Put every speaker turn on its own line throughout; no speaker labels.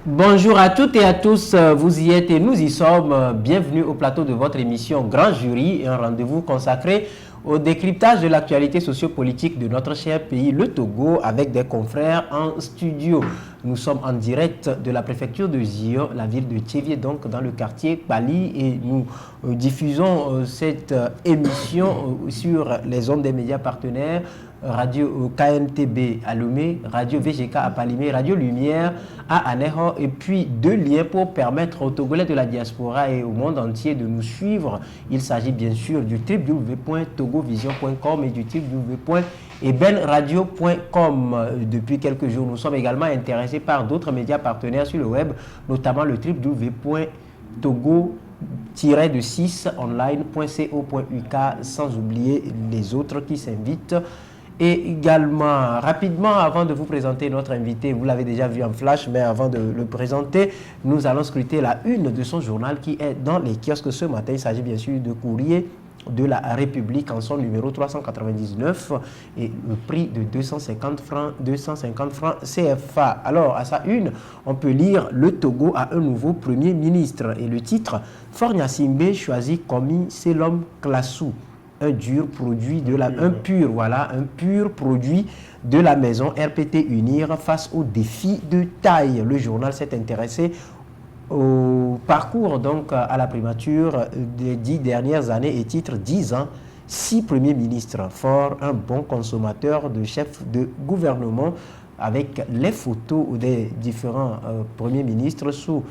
Bonjour à toutes et à tous, vous y êtes et nous y sommes. Bienvenue au plateau de votre émission Grand Jury, un rendez-vous consacré au décryptage de l'actualité sociopolitique de notre cher pays, le Togo, avec des confrères en studio. Nous sommes en direct de la préfecture de Zio, la ville de Tchévié, donc dans le quartier Pali, et nous diffusons cette émission sur les ondes des médias partenaires. Radio KNTB à Lomé, Radio VGK à Palimé, Radio Lumière à Aneho, et puis deux liens pour permettre aux Togolais de la diaspora et au monde entier de nous suivre. Il s'agit bien sûr du www.togovision.com et du www.ebenradio.com. Depuis quelques jours, nous sommes également intéressés par d'autres médias partenaires sur le web, notamment le www.togo-6online.co.uk, sans oublier les autres qui s'invitent. Et également, rapidement, avant de vous présenter notre invité, vous l'avez déjà vu en flash, mais avant de le présenter, nous allons scruter la une de son journal qui est dans les kiosques ce matin. Il s'agit bien sûr de Courrier de la République en son numéro 399 et le prix de 250 francs CFA. Alors, à sa une, on peut lire « Le Togo a un nouveau Premier ministre » et le titre « Faure Gnassingbé choisit Komi Selom Klassou ». Un pur produit de la maison RPT Unir face aux défis de taille. Le journal s'est intéressé au parcours, donc à la primature des 10 dernières années et titre 10 ans, 6 premiers ministres. Fort, un bon consommateur de chef de gouvernement avec les photos des différents premiers ministres sous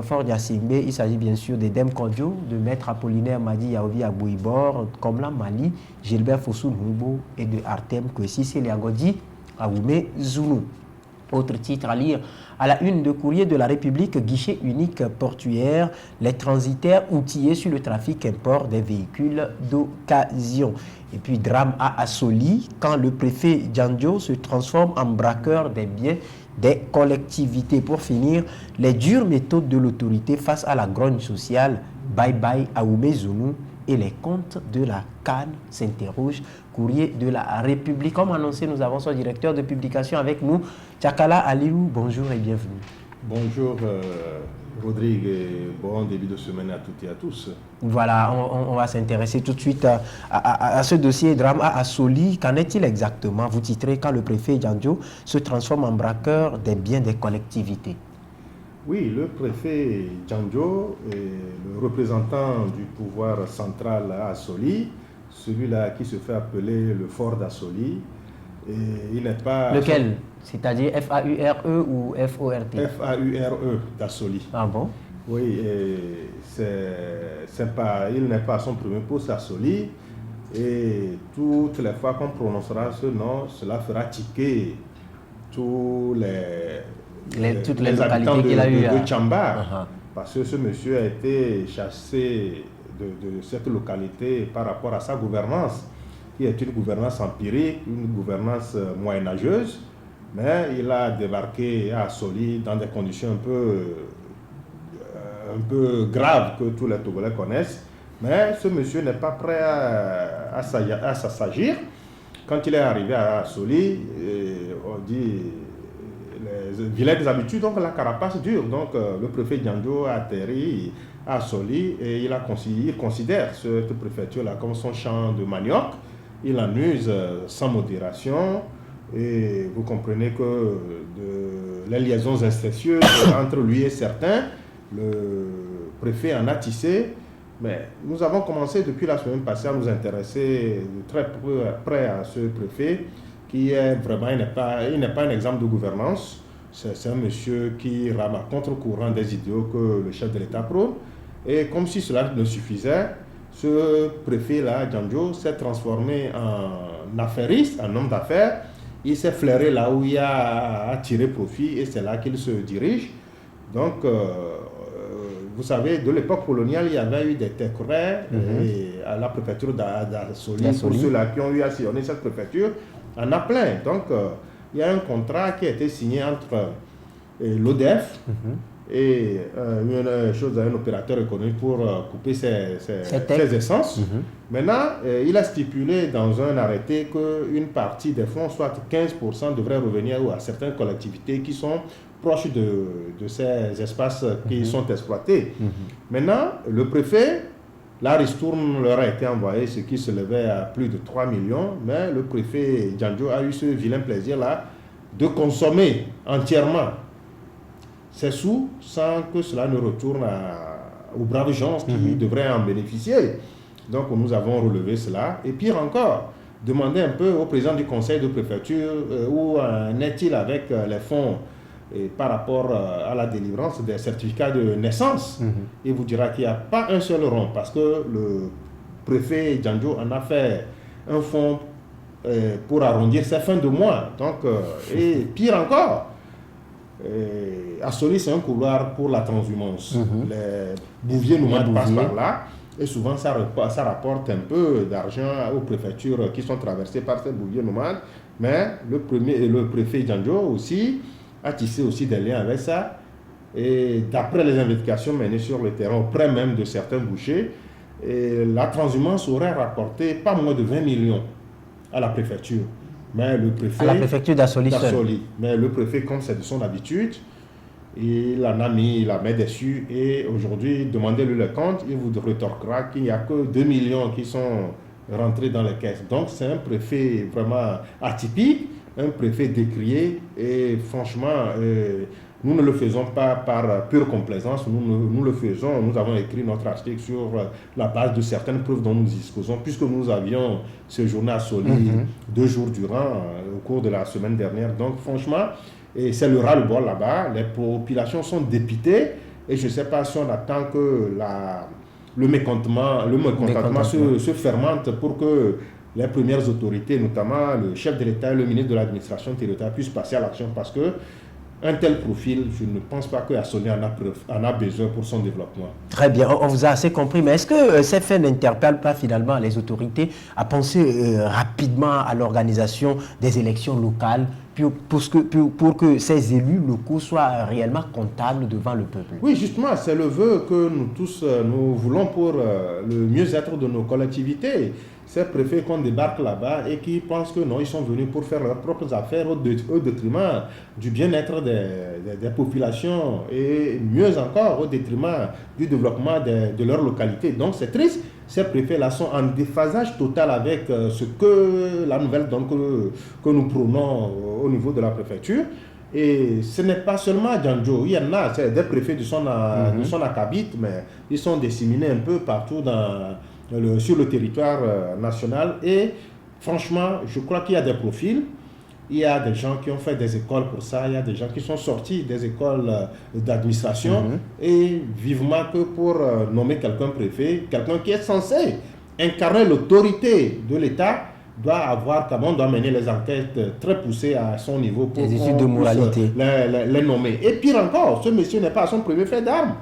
Faure Gnassingbé. Il s'agit bien sûr des Dem Kodjo, de Maître Apollinaire Madi Yaovi Abouibor, Komla Mali, Gilbert Fossou Noubo et de Artem Kwesi Seliagodi Aoumé Zounou. Autre titre à lire à la une de Courrier de la République, guichet unique portuaire, les transitaires outillés sur le trafic import des véhicules d'occasion. Et puis drame à Assoli, quand le préfet Djandjo se transforme en braqueur des biens des collectivités. Pour finir, les dures méthodes de l'autorité face à la grogne sociale, bye bye Aoumé Zounou et les comptes de la CAN s'interrogent. Courrier de la République. Comme annoncé, nous avons son directeur de publication avec nous, Tchakala Aliou. Bonjour et bienvenue.
Bonjour Rodrigue et bon début de semaine à toutes et à tous.
Voilà, on va s'intéresser tout de suite à ce dossier drame à Assoli. Qu'en est-il exactement? Vous titrez quand le préfet Djandjo se transforme en braqueur des biens des collectivités.
Oui, le préfet Djandjo est le représentant du pouvoir central à Assoli, celui-là qui se fait appeler le fort d'Assoli. Et il n'est pas...
Lequel? C'est-à-dire F-A-U-R-E ou F-O-R-T?
F-A-U-R-E d'Assoli.
Ah bon?
Oui, il n'est pas à son premier poste à Assoli. Et toutes les fois qu'on prononcera ce nom, cela fera tiquer toutes les localités qu'il a eu de Tchamba. Parce que ce monsieur a été chassé de cette localité par rapport à sa gouvernance, qui est une gouvernance empirique, une gouvernance moyenâgeuse. Mais il a débarqué à Assoli dans des conditions un peu graves que tous les Togolais connaissent. Mais ce monsieur n'est pas prêt à s'assagir. Quand il est arrivé à Assoli, on dit les vilaines habitudes, donc la carapace dure. Donc le préfet Djandjo a atterri à Assoli et il considère cette préfecture-là comme son champ de manioc. Il en use sans modération. Et vous comprenez que les liaisons incestueuses entre lui et certains, le préfet en a tissé. Mais nous avons commencé depuis la semaine passée à nous intéresser de très près à ce préfet qui est vraiment, il n'est pas un exemple de gouvernance. C'est un monsieur qui rame à contre-courant des idéaux que le chef de l'État prône. Et comme si cela ne suffisait, ce préfet-là, Djandjo, s'est transformé en affairiste, en homme d'affaires. Il s'est flairé là où il a tiré profit et c'est là qu'il se dirige. Donc, vous savez, de l'époque coloniale, il y avait eu des terres à la préfecture d'Assoli. Pour ceux-là qui ont eu à sillonner cette préfecture, en a plein. Donc, il y a un contrat qui a été signé entre l'ODF et un opérateur économique pour couper ses essences. Maintenant, il a stipulé dans un arrêté qu'une partie des fonds, soit 15%, devrait revenir à certaines collectivités qui sont proche de ces espaces qui sont exploités. Maintenant, le préfet, la ristourne leur a été envoyée, ce qui se levait à plus de 3 millions, mais le préfet Djandjo a eu ce vilain plaisir-là de consommer entièrement ces sous sans que cela ne retourne aux braves gens qui devraient en bénéficier. Donc nous avons relevé cela. Et pire encore, demander un peu au président du conseil de préfecture où en est-il avec les fonds par rapport à la délivrance des certificats de naissance. Il vous dira qu'il n'y a pas un seul rond parce que le préfet Djandjo en a fait un fonds pour arrondir ses fins de mois. Donc, et pire encore, à Soli, c'est un couloir pour la transhumance. Les bouviers nomades passent par là. Et souvent, ça rapporte un peu d'argent aux préfectures qui sont traversées par ces bouviers nomades. Mais le préfet Djandjo aussi a tissé aussi des liens avec ça. Et d'après les investigations menées sur le terrain, auprès même de certains bouchers, la transhumance aurait rapporté pas moins de 20 millions à la préfecture. Mais le préfet,
à la préfecture d'Assoli.
Mais le préfet, comme c'est de son habitude, il en a mis la main dessus et aujourd'hui, demandez-lui le compte, il vous rétorquera qu'il n'y a que 2 millions qui sont rentrés dans les caisses. Donc c'est un préfet vraiment atypique, un préfet décrié et franchement, nous ne le faisons pas par pure complaisance, nous le faisons, nous avons écrit notre article sur la base de certaines preuves dont nous disposons, puisque nous avions séjourné à Soli 2 jours durant au cours de la semaine dernière. Donc franchement, et c'est le ras-le-bol là-bas, les populations sont dépitées et je ne sais pas si on attend que le mécontentement se fermente pour que les premières autorités, notamment le chef de l'État et le ministre de l'administration territoriale, puissent passer à l'action parce que un tel profil, je ne pense pas que Assoli en a besoin pour son développement. Très bien,
on vous a assez compris, mais est-ce que ces faits n'interpellent pas finalement les autorités à penser rapidement à l'organisation des élections locales pour que ces élus locaux soient réellement comptables devant le peuple?
Oui, justement, c'est le vœu que nous tous nous voulons pour le mieux-être de nos collectivités. Ces préfets qu'on débarque là-bas et qui pensent que non, ils sont venus pour faire leurs propres affaires au détriment du bien-être des populations et mieux encore au détriment du développement de leur localité. Donc c'est triste, ces préfets-là sont en déphasage total avec ce que la nouvelle donc, que nous prônons au niveau de la préfecture. Et ce n'est pas seulement Djandjo, il y en a, c'est des préfets de son acabit, mais ils sont disséminés un peu partout sur le territoire national. Et franchement, je crois qu'il y a des profils, il y a des gens qui ont fait des écoles pour ça, il y a des gens qui sont sortis des écoles d'administration, et vivement que pour nommer quelqu'un préfet, quelqu'un qui est censé incarner l'autorité de l'État, doit mener les enquêtes très poussées à son niveau pour
les études de moralité.
Les nommer. Et pire encore, ce monsieur n'est pas à son premier fait d'armes.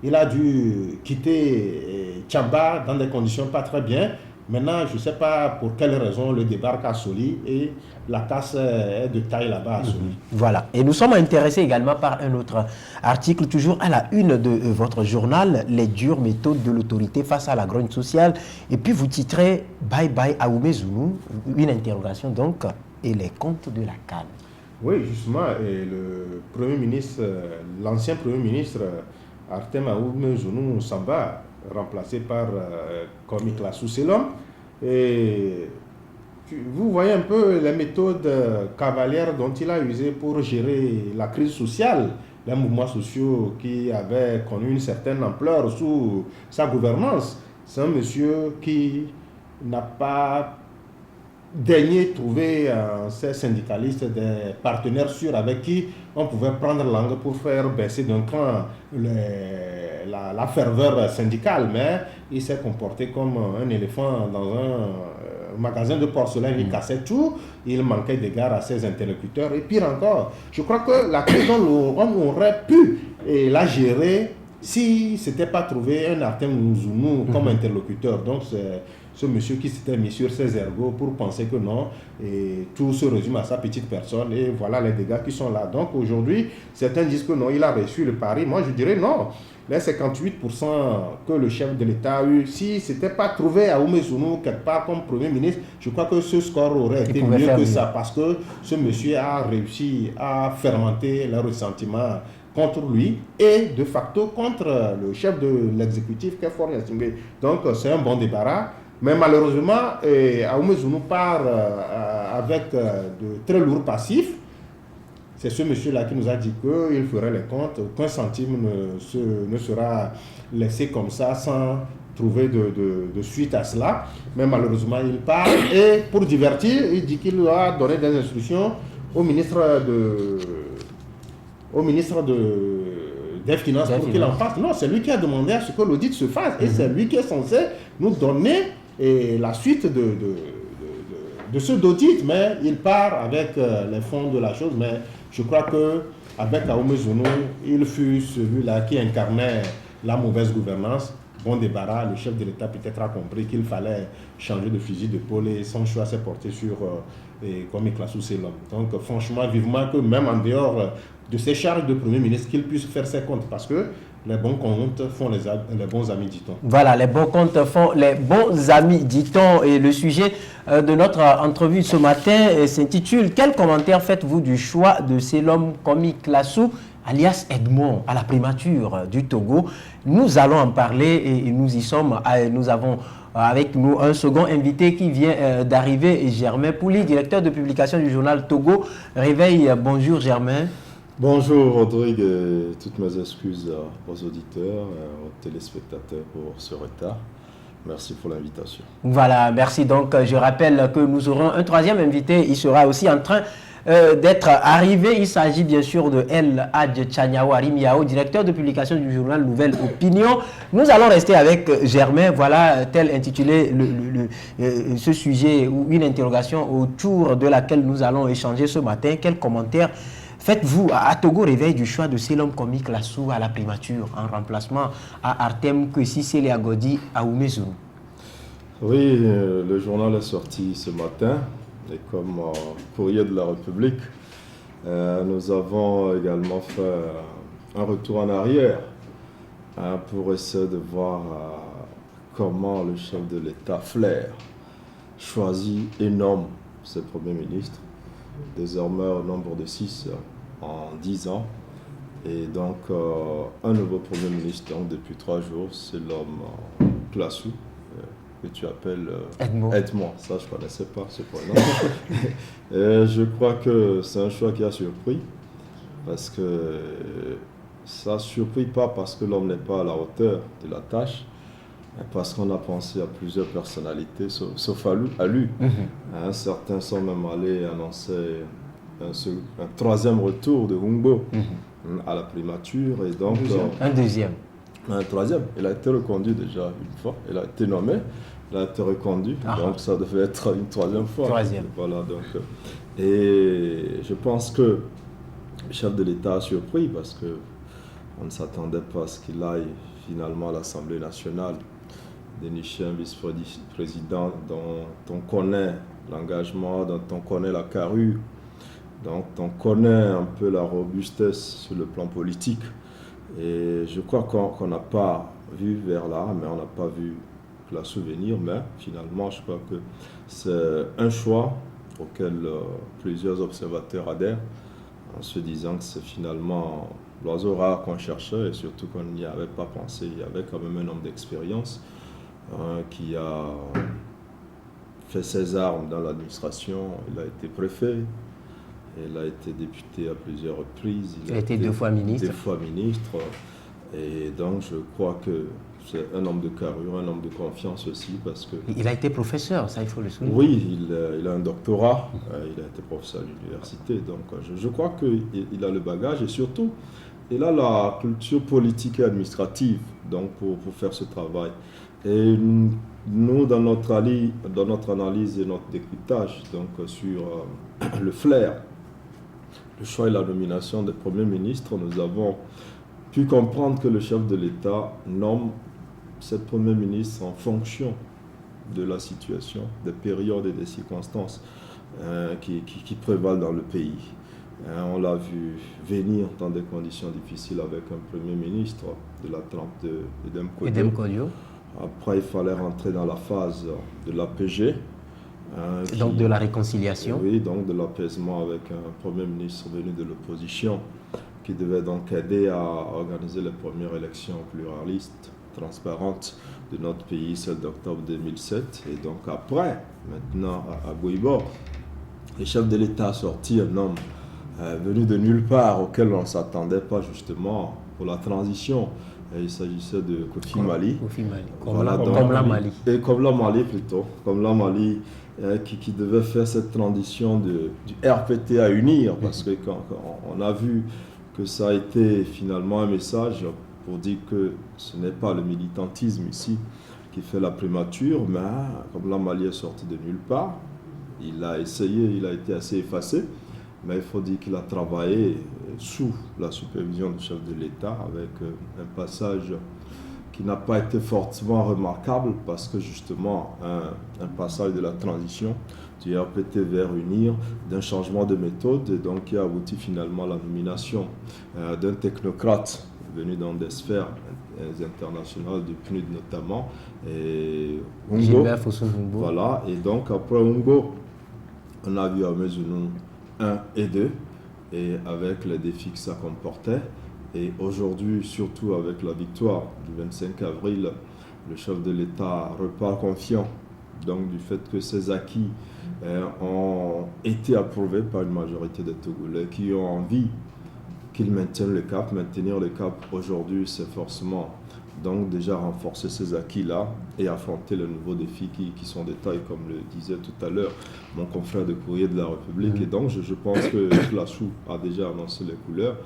Il a dû quitter Tchamba dans des conditions pas très bien. Maintenant, je ne sais pas pour quelle raison le débarque à Soli et la casse est de taille là-bas à Soli.
Voilà. Et nous sommes intéressés également par un autre article, toujours à la une de votre journal, les dures méthodes de l'autorité face à la grogne sociale. Et puis vous titrez Bye bye Aoumé Zounou, une interrogation donc, et les comptes de la CAN.
Oui, justement, et le Premier ministre, l'ancien Premier ministre Artem Aoumé Zounou Samba, remplacé par Komik Lassou Selom. Et vous voyez un peu les méthodes cavalières dont il a usé pour gérer la crise sociale, les mouvements sociaux qui avaient connu une certaine ampleur sous sa gouvernance. C'est un monsieur qui n'a pas daigné trouver ces syndicalistes des partenaires sûrs avec qui on pouvait prendre langue pour faire baisser d'un cran la ferveur syndicale, mais il s'est comporté comme un éléphant dans un magasin de porcelaine. Il cassait tout, il manquait d'égard à ses interlocuteurs. Et pire encore, je crois que la crise, on aurait pu la gérer si ce n'était pas trouvé un Artem Zounou comme interlocuteur. Donc ce monsieur qui s'était mis sur ses ergots pour penser que non, et tout se résume à sa petite personne, et voilà les dégâts qui sont là. Donc aujourd'hui, certains disent que non, il a reçu le pari. Moi, je dirais non. Les 58% que le chef de l'État a eu, si ce n'était pas trouvé à Oumezzounou quelque part comme Premier ministre, je crois que ce score aurait été mieux que ça, parce que ce monsieur a réussi à fermenter le ressentiment contre lui et de facto contre le chef de l'exécutif qui est Faure Gnassingbé. Donc c'est un bon débarras. Mais malheureusement, Oumezzounou part avec de très lourds passifs. C'est ce monsieur-là qui nous a dit qu'il ferait les comptes, aucun centime ne sera laissé comme ça sans trouver de suite à cela. Mais malheureusement, il part et pour divertir, il dit qu'il doit donner des instructions au ministre des Finances pour qu'il en fasse. Non, c'est lui qui a demandé à ce que l'audit se fasse et c'est lui qui est censé nous donner la suite de ce d'audit. Mais il part avec les fonds de la chose. Mais je crois qu'avec Oumezzounou, il fut celui-là qui incarnait la mauvaise gouvernance. Bon débarras, le chef de l'État peut-être a compris qu'il fallait changer de fusil d'épaule et son choix s'est porté sur Kwame Classou Selom. Donc franchement, vivement que même en dehors de ses charges de Premier ministre, qu'il puisse faire ses comptes parce que les bons comptes font les bons amis, dit-on.
Voilà, les bons comptes font les bons amis, dit-on. Et le sujet de notre entrevue ce matin s'intitule « Quel commentaire faites-vous du choix de Selom Kwame Classou alias Edmond à la primature du Togo ?» Nous allons en parler et nous y sommes. Nous avons avec nous un second invité qui vient d'arriver, Germain Pouli, directeur de publication du journal Togo Réveil. Bonjour Germain.
Bonjour Rodrigue et toutes mes excuses aux auditeurs, aux téléspectateurs pour ce retard. Merci pour l'invitation.
Voilà, merci. Donc je rappelle que nous aurons un troisième invité. Il sera aussi en train d'être arrivé. Il s'agit bien sûr de El Hadj Tchaniaou Arimiao, directeur de publication du journal Nouvelle Opinion. Nous allons rester avec Germain. Voilà, tel intitulé ce sujet ou une interrogation autour de laquelle nous allons échanger ce matin. Quel commentaire faites-vous à Togo Réveil du choix de Selom Kwame Classou à la primature en remplacement à Artem Kwesi Sele-Agodi à Oumezzounou?
Oui, le journal est sorti ce matin et comme courrier de la République, nous avons également fait un retour en arrière pour essayer de voir comment le chef de l'État Flair choisit et nomme ses premiers ministres, désormais au nombre de 6 en 10 ans. Et donc, un nouveau Premier ministre, donc, depuis 3 jours, c'est l'homme Classou, que tu appelles Edmond. Ça, je ne connaissais pas ce prénom. Et je crois que c'est un choix qui a surpris, parce que ça n'a surpris pas parce que l'homme n'est pas à la hauteur de la tâche, mais parce qu'on a pensé à plusieurs personnalités, sauf à lui. Certains sont même allés annoncer un troisième retour de Humbo à la primature. Et donc,
un deuxième.
Un troisième. Il a été reconduit déjà une fois. Il a été nommé, il a été reconduit. Donc ça devait être une troisième fois.
Troisième.
Voilà, donc, et je pense que le chef de l'État a surpris parce qu'on ne s'attendait pas à ce qu'il aille finalement à l'Assemblée nationale dénicher un vice-président dont on connaît l'engagement, dont on connaît la carrure, dont on connaît un peu la robustesse sur le plan politique. Et je crois qu'on n'a pas vu vers là, mais on n'a pas vu la souvenir, mais finalement, je crois que c'est un choix auquel plusieurs observateurs adhèrent, en se disant que c'est finalement l'oiseau rare qu'on cherchait, et surtout qu'on n'y avait pas pensé. Il y avait quand même un homme d'expérience qui a fait ses armes dans l'administration. Il a été préfet, il a été député à plusieurs reprises.
Il a été 2 fois ministre.
2 fois ministre. Et donc, je crois que c'est un homme de carrure, un homme de confiance aussi, parce que...
Il a été professeur, ça il faut le souligner.
Oui, il a un doctorat, il a été professeur à l'université. Donc, je crois qu'il a le bagage et surtout, il a la culture politique et administrative donc pour faire ce travail. Et nous, dans notre analyse et notre décryptage donc, sur le flair, le choix et la nomination des premiers ministres, nous avons pu comprendre que le chef de l'État nomme cette première ministre en fonction de la situation, des périodes et des circonstances qui prévalent dans le pays. On l'a vu venir dans des conditions difficiles avec un Premier ministre de la trempe d'Edem Kodio. Après, il fallait rentrer dans la phase de l'APG.
Donc de la réconciliation.
Oui, donc de l'apaisement avec un Premier ministre venu de l'opposition qui devait donc aider à organiser les premières élections pluralistes, transparentes de notre pays, celle d'octobre 2007. Et donc après, maintenant à Gouibo, le chef de l'État a sorti un homme venu de nulle part auquel on ne s'attendait pas justement pour la transition. Et il s'agissait de Kofi Mali.
Comme la Mali.
Et comme la Mali plutôt. Comme la Mali qui devait faire cette transition du RPT à UNIR. Parce que quand on a vu que ça a été finalement un message pour dire que ce n'est pas le militantisme ici qui fait la primature, mais comme la Mali est sorti de nulle part, il a essayé, il a été assez effacé. Mais il faut dire qu'il a travaillé sous la supervision du chef de l'État avec un passage qui n'a pas été fortement remarquable parce que justement un passage de la transition du RPT vers UNIR, d'un changement de méthode, et donc qui a abouti finalement à la nomination d'un technocrate venu dans des sphères internationales, du PNUD notamment, et Ungo. Voilà, et donc après Ungo, on a vu Amezounou 1 et 2, et avec les défis que ça comportait. Et aujourd'hui, surtout avec la victoire du 25 avril, le chef de l'État repart confiant donc du fait que ces acquis ont été approuvés par une majorité des Togolais qui ont envie qu'ils maintiennent le cap. Maintenir le cap aujourd'hui, c'est forcément donc déjà renforcer ces acquis-là et affronter les nouveaux défis qui sont des tailles, comme le disait tout à l'heure mon confrère de Courrier de la République. Et donc je pense que Classou a déjà annoncé les couleurs.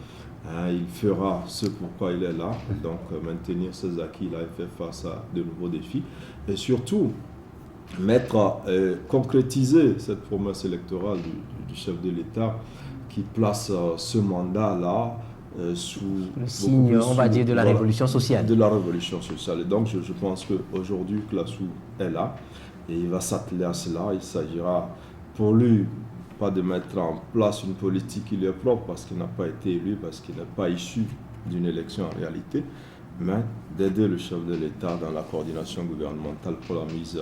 Il fera ce pourquoi il est là, donc maintenir ces acquis-là et faire face à de nouveaux défis. Et surtout, concrétiser cette promesse électorale du chef de l'État qui place ce mandat-là sous
le signe, on va dire, de la révolution sociale.
De la révolution sociale. Et donc, je pense qu'aujourd'hui, Classou est là et il va s'atteler à cela. Il s'agira pour lui pas de mettre en place une politique qui lui est propre parce qu'il n'a pas été élu, parce qu'il n'est pas issu d'une élection en réalité, mais d'aider le chef de l'État dans la coordination gouvernementale pour la mise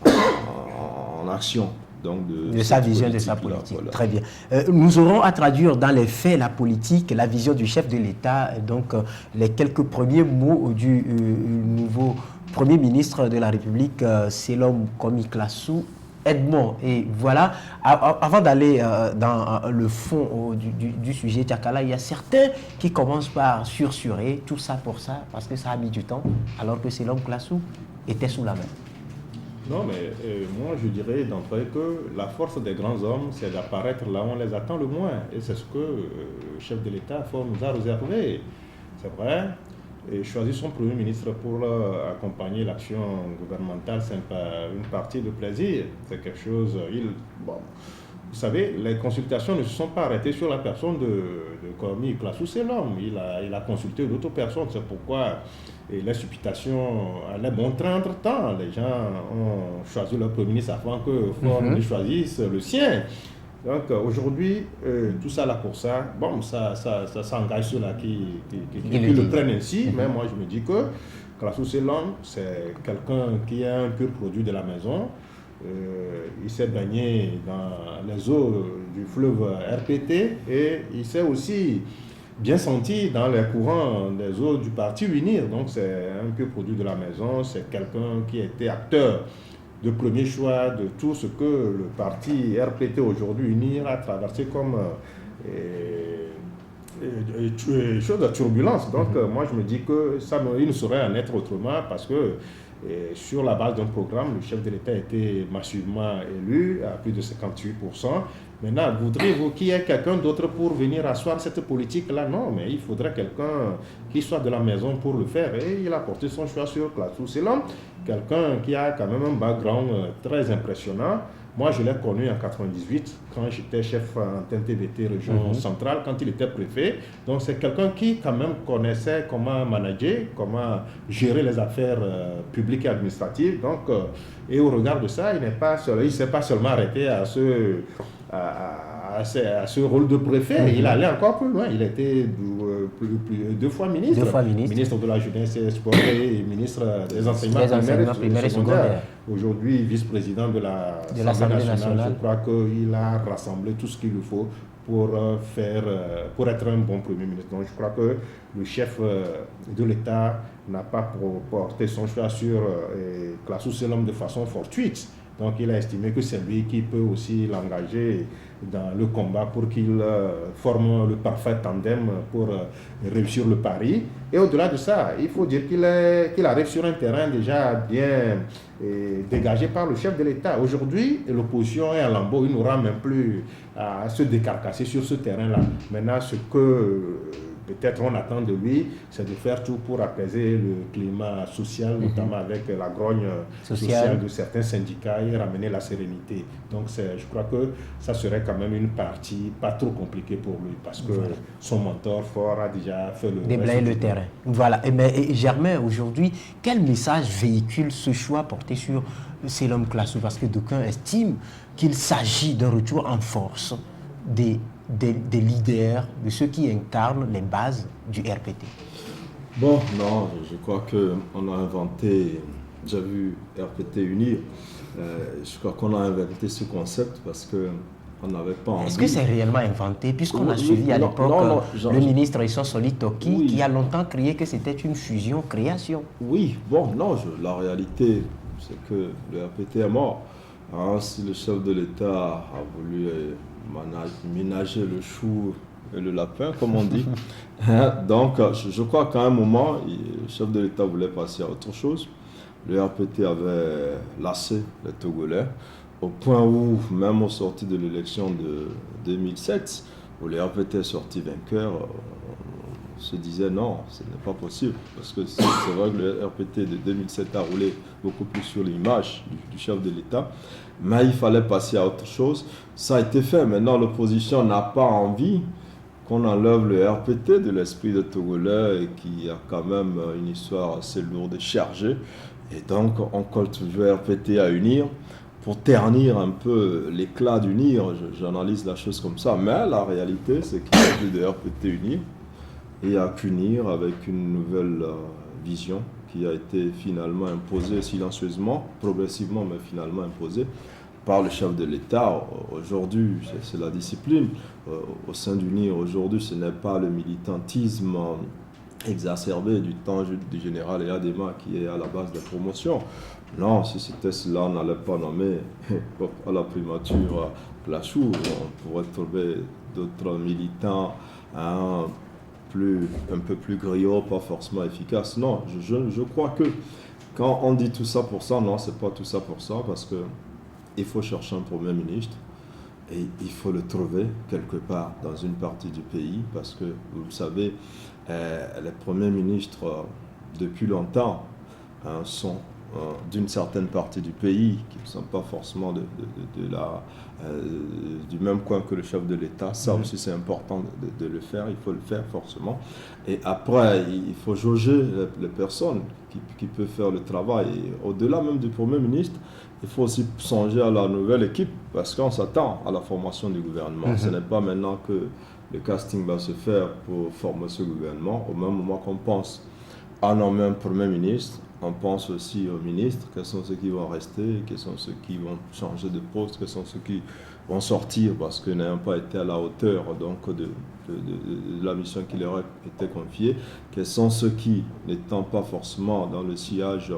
en action. Donc
de sa vision, de sa politique. Voilà. Très bien. Nous aurons à traduire dans les faits la politique, la vision du chef de l'État, donc les quelques premiers mots du nouveau Premier ministre de la République, Selom Komi Classou Edmond. Et voilà, avant d'aller dans le fond du sujet Tchakala, il y a certains qui commencent par sursurer tout ça pour ça, parce que ça a mis du temps, alors que Selom Classou était sous la main.
Non, mais moi je dirais d'entrée que la force des grands hommes, c'est d'apparaître là où on les attend le moins. Et c'est ce que le chef de l'État nous a réservé. C'est vrai, et choisir son Premier ministre pour accompagner l'action gouvernementale, c'est une partie de plaisir. C'est quelque chose... vous savez, les consultations ne se sont pas arrêtées sur la personne de Komi Classou, c'est l'homme. Il a consulté d'autres personnes. C'est pourquoi les supputations allaient bon train entre-temps. Les gens ont choisi leur Premier ministre avant que Ford ne choisisse le sien. Donc aujourd'hui, tout ça là pour ça, bon, ça engage ceux-là qui le prennent ainsi. Mais moi je me dis que Classou c'est l'homme, c'est quelqu'un qui est un pur produit de la maison. Il s'est baigné dans les eaux du fleuve RPT et il s'est aussi bien senti dans les courants des eaux du parti UNIR. Donc c'est un pur produit de la maison, c'est quelqu'un qui a été acteur de premier choix de tout ce que le parti RPT aujourd'hui UNIR a traversé comme chose de turbulence. Donc moi je me dis que il ne saurait en être autrement parce que sur la base d'un programme, le chef de l'État a été massivement élu à plus de 58%. Maintenant, voudriez-vous qu'il y ait quelqu'un d'autre pour venir asseoir cette politique-là? Non, mais il faudrait quelqu'un qui soit de la maison pour le faire. Et il a porté son choix sur Classou Selom, quelqu'un qui a quand même un background très impressionnant. Moi, je l'ai connu en 98, quand j'étais chef antenne TVT région centrale, quand il était préfet. Donc, c'est quelqu'un qui, quand même, connaissait comment manager, comment gérer les affaires publiques et administratives. Donc, et au regard de ça, il ne s'est pas seulement arrêté à ce rôle de préfet. Il allait encore plus loin. Il était deux fois ministre. Ministre de la jeunesse et sport et ministre des enseignements primaires et secondaires. Aujourd'hui, vice-président de l'Assemblée nationale. Je crois qu'il a rassemblé tout ce qu'il lui faut pour être un bon Premier ministre. Donc je crois que le chef de l'État n'a pas porté son choix sur Classou Selom de façon fortuite. Donc il a estimé que c'est lui qui peut aussi l'engager dans le combat pour qu'il forme le parfait tandem pour réussir le pari. Et au-delà de ça, il faut dire qu'il arrive sur un terrain déjà bien dégagé par le chef de l'État. Aujourd'hui, l'opposition est en lambeaux, il n'aura même plus à se décarcasser sur ce terrain-là. Maintenant, ce que peut-être on attend de lui, c'est de faire tout pour apaiser le climat social, notamment avec la grogne sociale de certains syndicats et ramener la sérénité. Donc je crois que ça serait quand même une partie pas trop compliquée pour lui, parce que son mentor fort a déjà fait
déblayer le terrain. Voilà. Et Germain, aujourd'hui, quel message véhicule ce choix porté sur Selom Classou? Parce que d'aucuns estiment qu'il s'agit d'un retour en force des leaders, de ceux qui incarnent les bases du RPT.
Bon, non, je crois qu'on a inventé, j'ai vu RPT unir, je crois qu'on a inventé ce concept parce qu'on n'avait pas envie.
Est-ce que c'est réellement inventé, puisqu'on a suivi à l'époque le ministre Issour Soli Toki, qui a longtemps crié que c'était une fusion-création?
Oui, bon, non, la réalité, c'est que le RPT est mort. Hein, si le chef de l'État a voulu ménager le chou et le lapin, comme on dit. Donc, je crois qu'à un moment, le chef de l'État voulait passer à autre chose. Le RPT avait lassé les Togolais, au point où, même au sorti de l'élection de 2007, où le RPT est sorti vainqueur, on se disait non, ce n'est pas possible. Parce que c'est vrai que le RPT de 2007 a roulé beaucoup plus sur l'image du chef de l'État. Mais il fallait passer à autre chose. Ça a été fait. Maintenant, l'opposition n'a pas envie qu'on enlève le RPT de l'esprit des Togolais et qui a quand même une histoire assez lourde et chargée. Et donc, on colle toujours RPT à unir pour ternir un peu l'éclat d'unir. J'analyse la chose comme ça. Mais la réalité, c'est qu'il n'y a plus de RPT unir et à qu'unir avec une nouvelle vision qui a été finalement imposée silencieusement, progressivement, mais finalement imposée par le chef de l'État. Aujourd'hui, c'est la discipline. Au sein d'UNIR, aujourd'hui, ce n'est pas le militantisme exacerbé du temps du général Eyadema qui est à la base des promotions. Non, si c'était cela, on n'allait pas nommer à la primature Classou. On pourrait trouver d'autres militants un peu plus griots, pas forcément efficaces. Non, je crois que quand on dit tout ça pour ça, non, c'est pas tout ça pour ça, parce que il faut chercher un Premier ministre et il faut le trouver quelque part dans une partie du pays, parce que, vous le savez, les premiers ministres, depuis longtemps, sont d'une certaine partie du pays, qui ne sont pas forcément du même coin que le chef de l'État. Ça aussi, c'est important de le faire, il faut le faire forcément. Et après, il faut jauger les personnes qui peuvent faire le travail. Et au-delà même du Premier ministre, il faut aussi songer à la nouvelle équipe, parce qu'on s'attend à la formation du gouvernement. Ce n'est pas maintenant que le casting va se faire pour former ce gouvernement. Au même moment qu'on pense à nommer un Premier ministre, on pense aussi aux ministres, quels sont ceux qui vont rester, quels sont ceux qui vont changer de poste, quels sont ceux qui vont sortir parce qu'ils n'ont pas été à la hauteur donc, de la mission qui leur a été confiée, quels sont ceux qui, n'étant pas forcément dans le sillage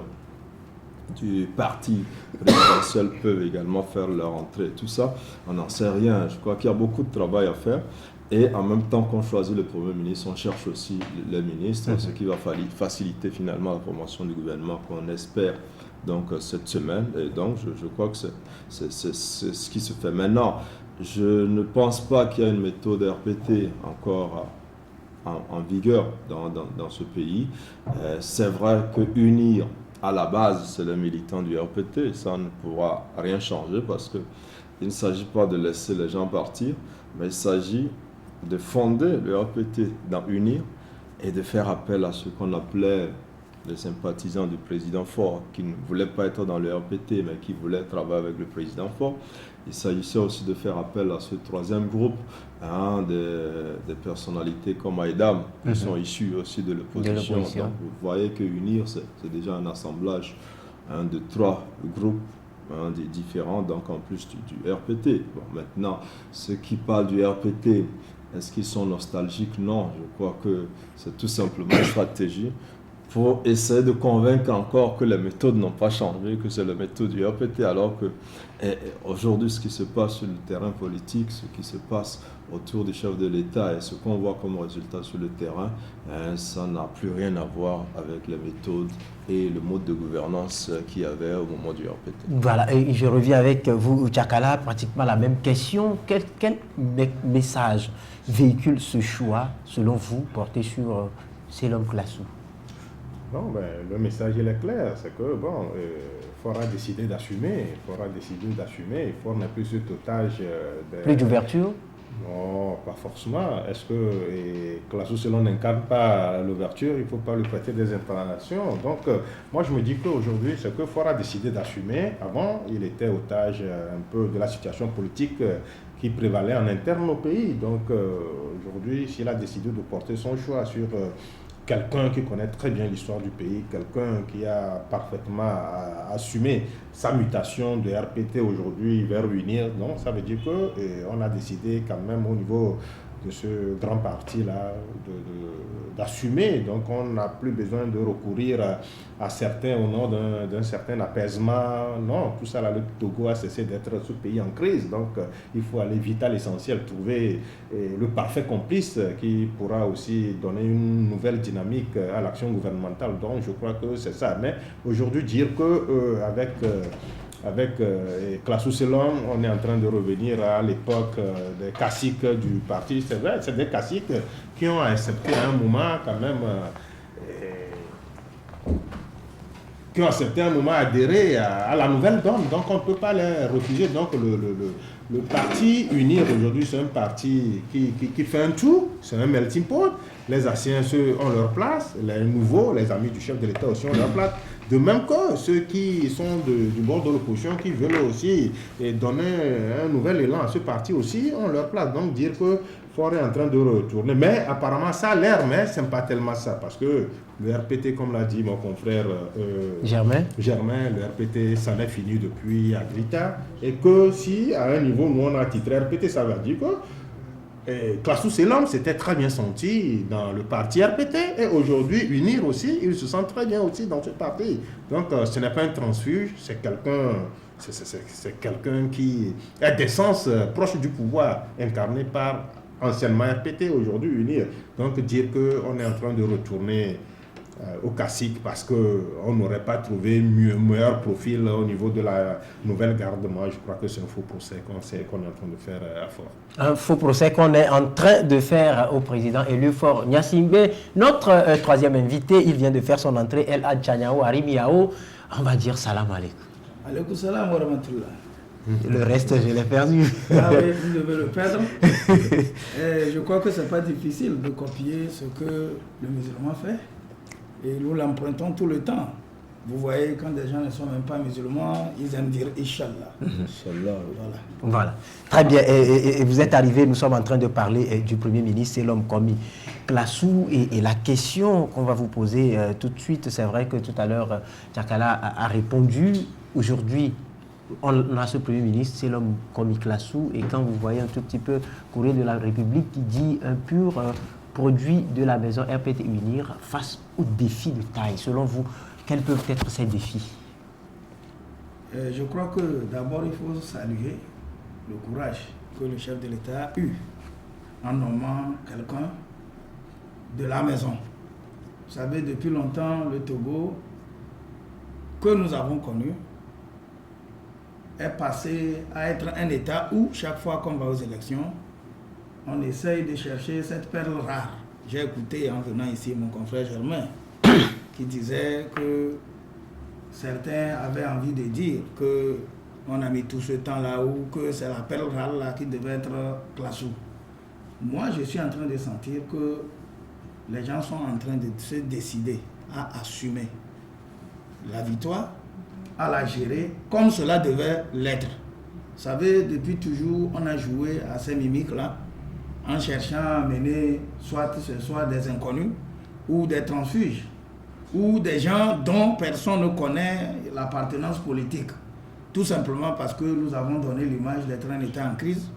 du parti présidentiel, peuvent également faire leur entrée. Tout ça, on n'en sait rien. Je crois qu'il y a beaucoup de travail à faire. Et en même temps qu'on choisit le Premier ministre, on cherche aussi les ministres, ce qui va faciliter finalement la formation du gouvernement qu'on espère donc, cette semaine. Et donc, je crois que c'est ce qui se fait. Maintenant, je ne pense pas qu'il y a une méthode RPT encore en vigueur dans ce pays. C'est vrai que unir à la base, c'est les militants du RPT. Ça ne pourra rien changer parce qu'il ne s'agit pas de laisser les gens partir, mais il s'agit de fonder le RPT, d'en unir et de faire appel à ce qu'on appelait les sympathisants du président Faure, qui ne voulaient pas être dans le RPT, mais qui voulaient travailler avec le président Faure. Il s'agissait aussi de faire appel à ce troisième groupe, des personnalités comme Aïdam, qui sont issues aussi de l'opposition. Donc vous voyez que unir, c'est déjà un assemblage de 3 groupes différents, donc en plus du RPT. Bon, maintenant, ceux qui parlent du RPT, est-ce qu'ils sont nostalgiques? Non, je crois que c'est tout simplement une stratégie pour essayer de convaincre encore que les méthodes n'ont pas changé, que c'est la méthode du RPT, alors que aujourd'hui, ce qui se passe sur le terrain politique, ce qui se passe autour du chef de l'État et ce qu'on voit comme résultat sur le terrain, ça n'a plus rien à voir avec les méthodes et le mode de gouvernance qu'il y avait au moment du RPT.
Voilà, et je reviens avec vous, Tchakala, pratiquement la même question. Quel message véhicule ce choix, selon vous, porté sur Selom Klasu?
Non, ben, le message il est clair, c'est que bon, Faure a décidé d'assumer, il faut n'est plus cet otage
plus d'ouverture?
Non, pas forcément. Est-ce que Klasu Selom n'incarne pas l'ouverture? Il ne faut pas lui prêter des incarnations. Donc, moi je me dis qu'aujourd'hui, c'est que Faure a décidé d'assumer. Avant, il était otage un peu de la situation politique qui prévalait en interne au pays. Donc, aujourd'hui, s'il a décidé de porter son choix sur quelqu'un qui connaît très bien l'histoire du pays, quelqu'un qui a parfaitement assumé sa mutation de RPT aujourd'hui vers UNIR, donc ça veut dire qu'on a décidé quand même au niveau de ce grand parti-là d'assumer. Donc on n'a plus besoin de recourir à certains au nom d'un certain apaisement. Non, tout ça, le Togo a cessé d'être ce pays en crise. Donc il faut aller vite à l'essentiel, trouver le parfait complice qui pourra aussi donner une nouvelle dynamique à l'action gouvernementale. Donc je crois que c'est ça. Mais aujourd'hui, dire qu'avec Klasu Selom, on est en train de revenir à l'époque des caciques du parti. C'est vrai, c'est des caciques qui ont accepté à un moment quand même, qui ont accepté à un moment adhérer à la nouvelle donne. Donc on ne peut pas les refuser. Donc le parti UNIR aujourd'hui, c'est un parti qui fait un tout, c'est un melting pot. Les anciens, ceux ont leur place, les nouveaux, les amis du chef de l'État aussi ont leur place. De même que ceux qui sont du bord de l'opposition, qui veulent aussi donner un nouvel élan à ce parti aussi, ont leur place. Donc dire que Faure est en train de retourner. Mais apparemment ça a l'air, mais ce n'est pas tellement ça. Parce que le RPT, comme l'a dit mon confrère Germain, le RPT, ça n'est fini depuis Agrita. Et que si à un niveau où on a titré RPT, ça veut dire que Klasu Selom s'était très bien senti dans le parti RPT et aujourd'hui UNIR aussi, il se sent très bien aussi dans ce parti. Donc ce n'est pas un transfuge, c'est quelqu'un qui a des sens proches du pouvoir, incarné par anciennement RPT, aujourd'hui UNIR. Donc dire qu'on est en train de retourner au cacique parce qu'on n'aurait pas trouvé meilleur profil au niveau de la nouvelle garde. Moi, je crois que c'est un faux procès qu'on est en train de faire à Faure. Un
faux procès qu'on est en train de faire au président élu Faure Gnassingbé. Notre troisième invité, il vient de faire son entrée, El Hadj Tchaniao Arimiao. On va dire salam alaikum.
Alaikum salam wa rahmatullah.
Le reste, je l'ai perdu.
Ah oui, vous devez le perdre. Je crois que ce n'est pas difficile de copier ce que le musulman fait. Et nous l'empruntons tout le temps. Vous voyez, quand des gens ne sont même pas musulmans, ils aiment dire Inch'Allah.
Inch'Allah.
Voilà. Très bien. Et vous êtes arrivé, nous sommes en train de parler du Premier ministre, Selom Klasu. Et la question qu'on va vous poser tout de suite, c'est vrai que tout à l'heure, Tchakala a répondu. Aujourd'hui, on a ce Premier ministre, Selom Klasu. Et quand vous voyez un tout petit peu Courrier de la République qui dit un pur produit de la maison RPT UNIR face aux défis de taille. Selon vous, quels peuvent être ces défis?
Je crois que d'abord, il faut saluer le courage que le chef de l'État a eu en nommant quelqu'un de la maison. Vous savez, depuis longtemps, le Togo, que nous avons connu, est passé à être un État où, chaque fois qu'on va aux élections, on essaye de chercher cette perle rare. J'ai écouté en venant ici mon confrère Germain qui disait que certains avaient envie de dire qu'on a mis tout ce temps-là ou que c'est la perle rare là qui devait être Classou. Moi, je suis en train de sentir que les gens sont en train de se décider à assumer la victoire, à la gérer comme cela devait l'être. Vous savez, depuis toujours, on a joué à ces mimiques-là en cherchant à mener soit des inconnus ou des transfuges ou des gens dont personne ne connaît l'appartenance politique. Tout simplement parce que nous avons donné l'image d'être un État en crise.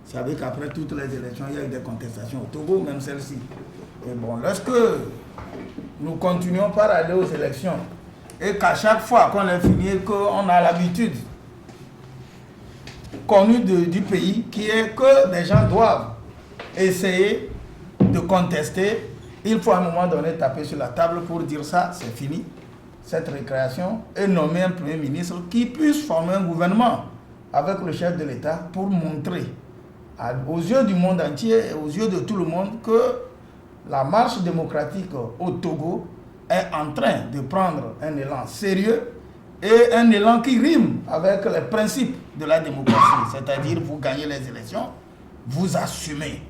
Vous savez qu'après toutes les élections, il y a eu des contestations au Togo, même celle-ci. Et bon, lorsque nous continuons par aller aux élections et qu'à chaque fois qu'on a fini, qu'on a l'habitude connue du pays, qui est que les gens doivent essayer de contester, il faut à un moment donné taper sur la table pour dire ça, c'est fini, cette récréation, et nommer un Premier ministre qui puisse former un gouvernement avec le chef de l'État pour montrer aux yeux du monde entier et aux yeux de tout le monde que la marche démocratique au Togo est en train de prendre un élan sérieux et un élan qui rime avec les principes de la démocratie. C'est-à-dire, vous gagnez les élections, vous assumez.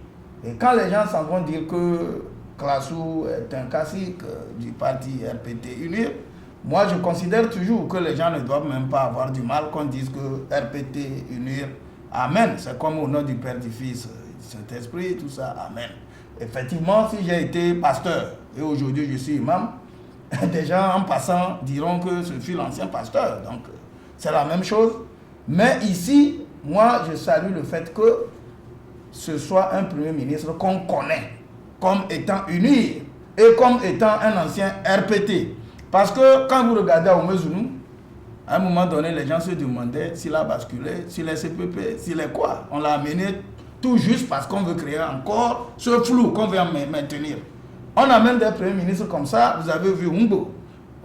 Et quand les gens s'en vont dire que Classou est un cacique du parti RPT Unir, moi je considère toujours que les gens ne doivent même pas avoir du mal qu'on dise que RPT Unir, amen. C'est comme au nom du Père, du Fils, du Saint-Esprit, tout ça, amen. Effectivement, si j'ai été pasteur et aujourd'hui je suis imam, des gens en passant diront que ce fut l'ancien pasteur. Donc c'est la même chose. Mais ici, moi je salue le fait que ce soit un Premier ministre qu'on connaît comme étant uni et comme étant un ancien RPT. Parce que quand vous regardez au Mezoulou, à un moment donné, les gens se demandaient s'il a basculé, s'il est CPP, s'il est quoi. On l'a amené tout juste parce qu'on veut créer encore ce flou qu'on veut maintenir. On a même des premiers ministres comme ça. Vous avez vu Humbo.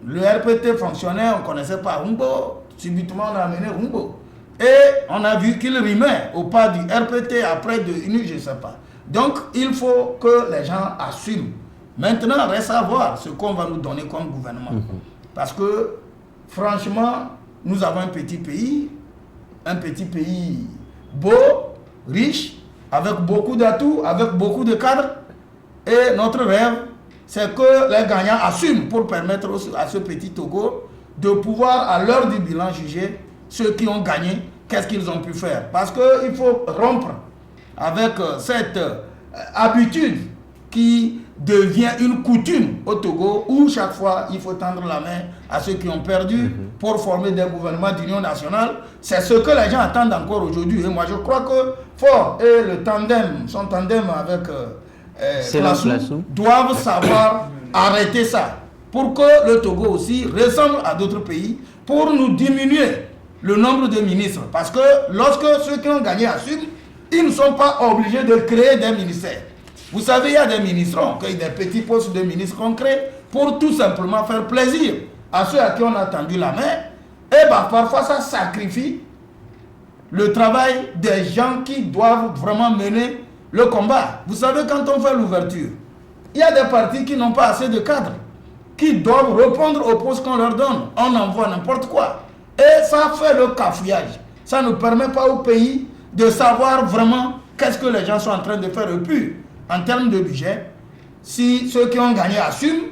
Le RPT fonctionnait, on ne connaissait pas Humbo. Subitement, on a amené Humbo. Et on a vu qu'il rimait au pas du RPT après de UNU, je ne sais pas. Donc, il faut que les gens assument. Maintenant, reste à voir ce qu'on va nous donner comme gouvernement. Parce que, franchement, nous avons un petit pays beau, riche, avec beaucoup d'atouts, avec beaucoup de cadres. Et notre rêve, c'est que les gagnants assument pour permettre à ce petit Togo de pouvoir, à l'heure du bilan, juger ceux qui ont gagné, qu'est-ce qu'ils ont pu faire. Parce qu'il faut rompre avec cette habitude qui devient une coutume au Togo, où chaque fois il faut tendre la main à ceux qui ont perdu pour former des gouvernements d'union nationale. C'est ce que les gens attendent encore aujourd'hui. Et moi je crois que Faure et le tandem, son tandem avec Classou, doivent savoir arrêter ça pour que le Togo aussi ressemble à d'autres pays, pour nous diminuer le nombre de ministres. Parce que lorsque ceux qui ont gagné assument, ils ne sont pas obligés de créer des ministères. Vous savez, il y a des ministres, des petits postes de ministres qu'on crée pour tout simplement faire plaisir à ceux à qui on a tendu la main. Et parfois, ça sacrifie le travail des gens qui doivent vraiment mener le combat. Vous savez, quand on fait l'ouverture, il y a des partis qui n'ont pas assez de cadres, qui doivent répondre aux postes qu'on leur donne. On envoie n'importe quoi. Et ça fait le cafouillage. Ça ne permet pas au pays de savoir vraiment qu'est-ce que les gens sont en train de faire. Et puis, en termes de budget, si ceux qui ont gagné assument,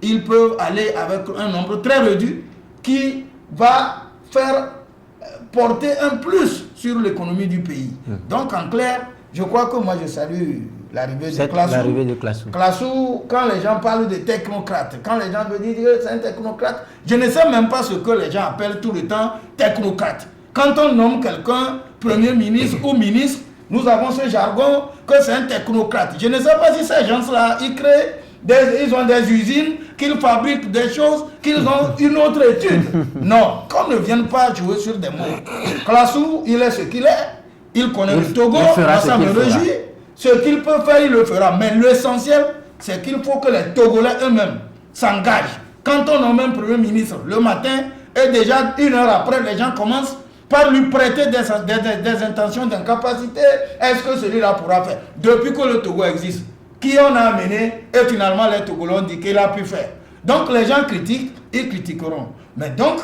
ils peuvent aller avec un nombre très réduit qui va faire porter un plus sur l'économie du pays. Donc, en clair, je crois que moi, je salue l'arrivée de Classou. Classou, quand les gens parlent de technocrate, quand les gens me disent que c'est un technocrate, je ne sais même pas ce que les gens appellent tout le temps technocrate. Quand on nomme quelqu'un Premier ministre ou ministre, nous avons ce jargon que c'est un technocrate. Je ne sais pas si ces gens-là, ils ont des usines, qu'ils fabriquent des choses, qu'ils ont une autre étude. Non, qu'on ne vienne pas jouer sur des mots. Classou, il est ce qu'il est. Il connaît le Togo, ça me réjouit. Ce qu'il peut faire, il le fera. Mais l'essentiel, c'est qu'il faut que les Togolais eux-mêmes s'engagent. Quand on nomme un Premier ministre le matin, et déjà une heure après, les gens commencent par lui prêter des intentions d'incapacité. Est-ce que celui-là pourra faire? Depuis que le Togo existe, qui on a amené, et finalement les Togolais ont dit qu'il a pu faire. Donc les gens critiquent, ils critiqueront. Mais donc,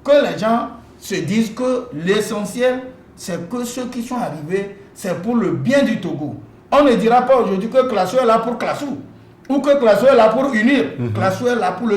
que les gens se disent que l'essentiel, c'est que ceux qui sont arrivés, c'est pour le bien du Togo. On ne dira pas aujourd'hui que Classo est là pour Classou, ou que Classo est là pour unir. Classo est là pour le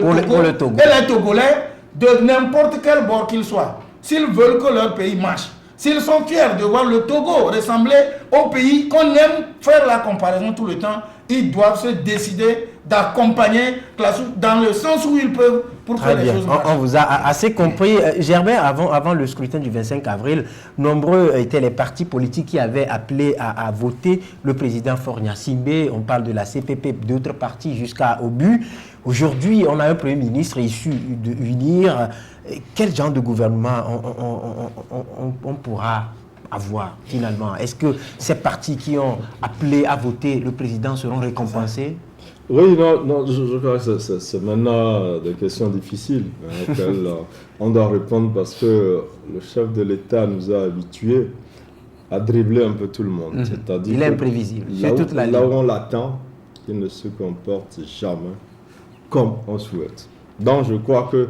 Togo. Et les Togolais, de n'importe quel bord qu'ils soient, s'ils veulent que leur pays marche, s'ils sont fiers de voir le Togo ressembler au pays qu'on aime faire la comparaison tout le temps, ils doivent se décider d'accompagner Classou dans le sens où ils peuvent pour faire les choses marcher.
On vous a assez compris. Germain, avant le scrutin du 25 avril, nombreux étaient les partis politiques qui avaient appelé à voter le président Faure Gnassingbé. On parle de la CPP, d'autres partis jusqu'à Obu. Aujourd'hui, on a un Premier ministre issu de UNIR. Quel genre de gouvernement on pourra avoir finalement? Est-ce que ces partis qui ont appelé à voter le président seront récompensés?
Oui, non, je crois que c'est maintenant des questions difficiles auxquelles on doit répondre parce que le chef de l'État nous a habitués à dribbler un peu tout le monde. C'est-à-dire
il est imprévisible.
Là où on l'attend, il ne se comporte jamais comme on souhaite. Donc je crois que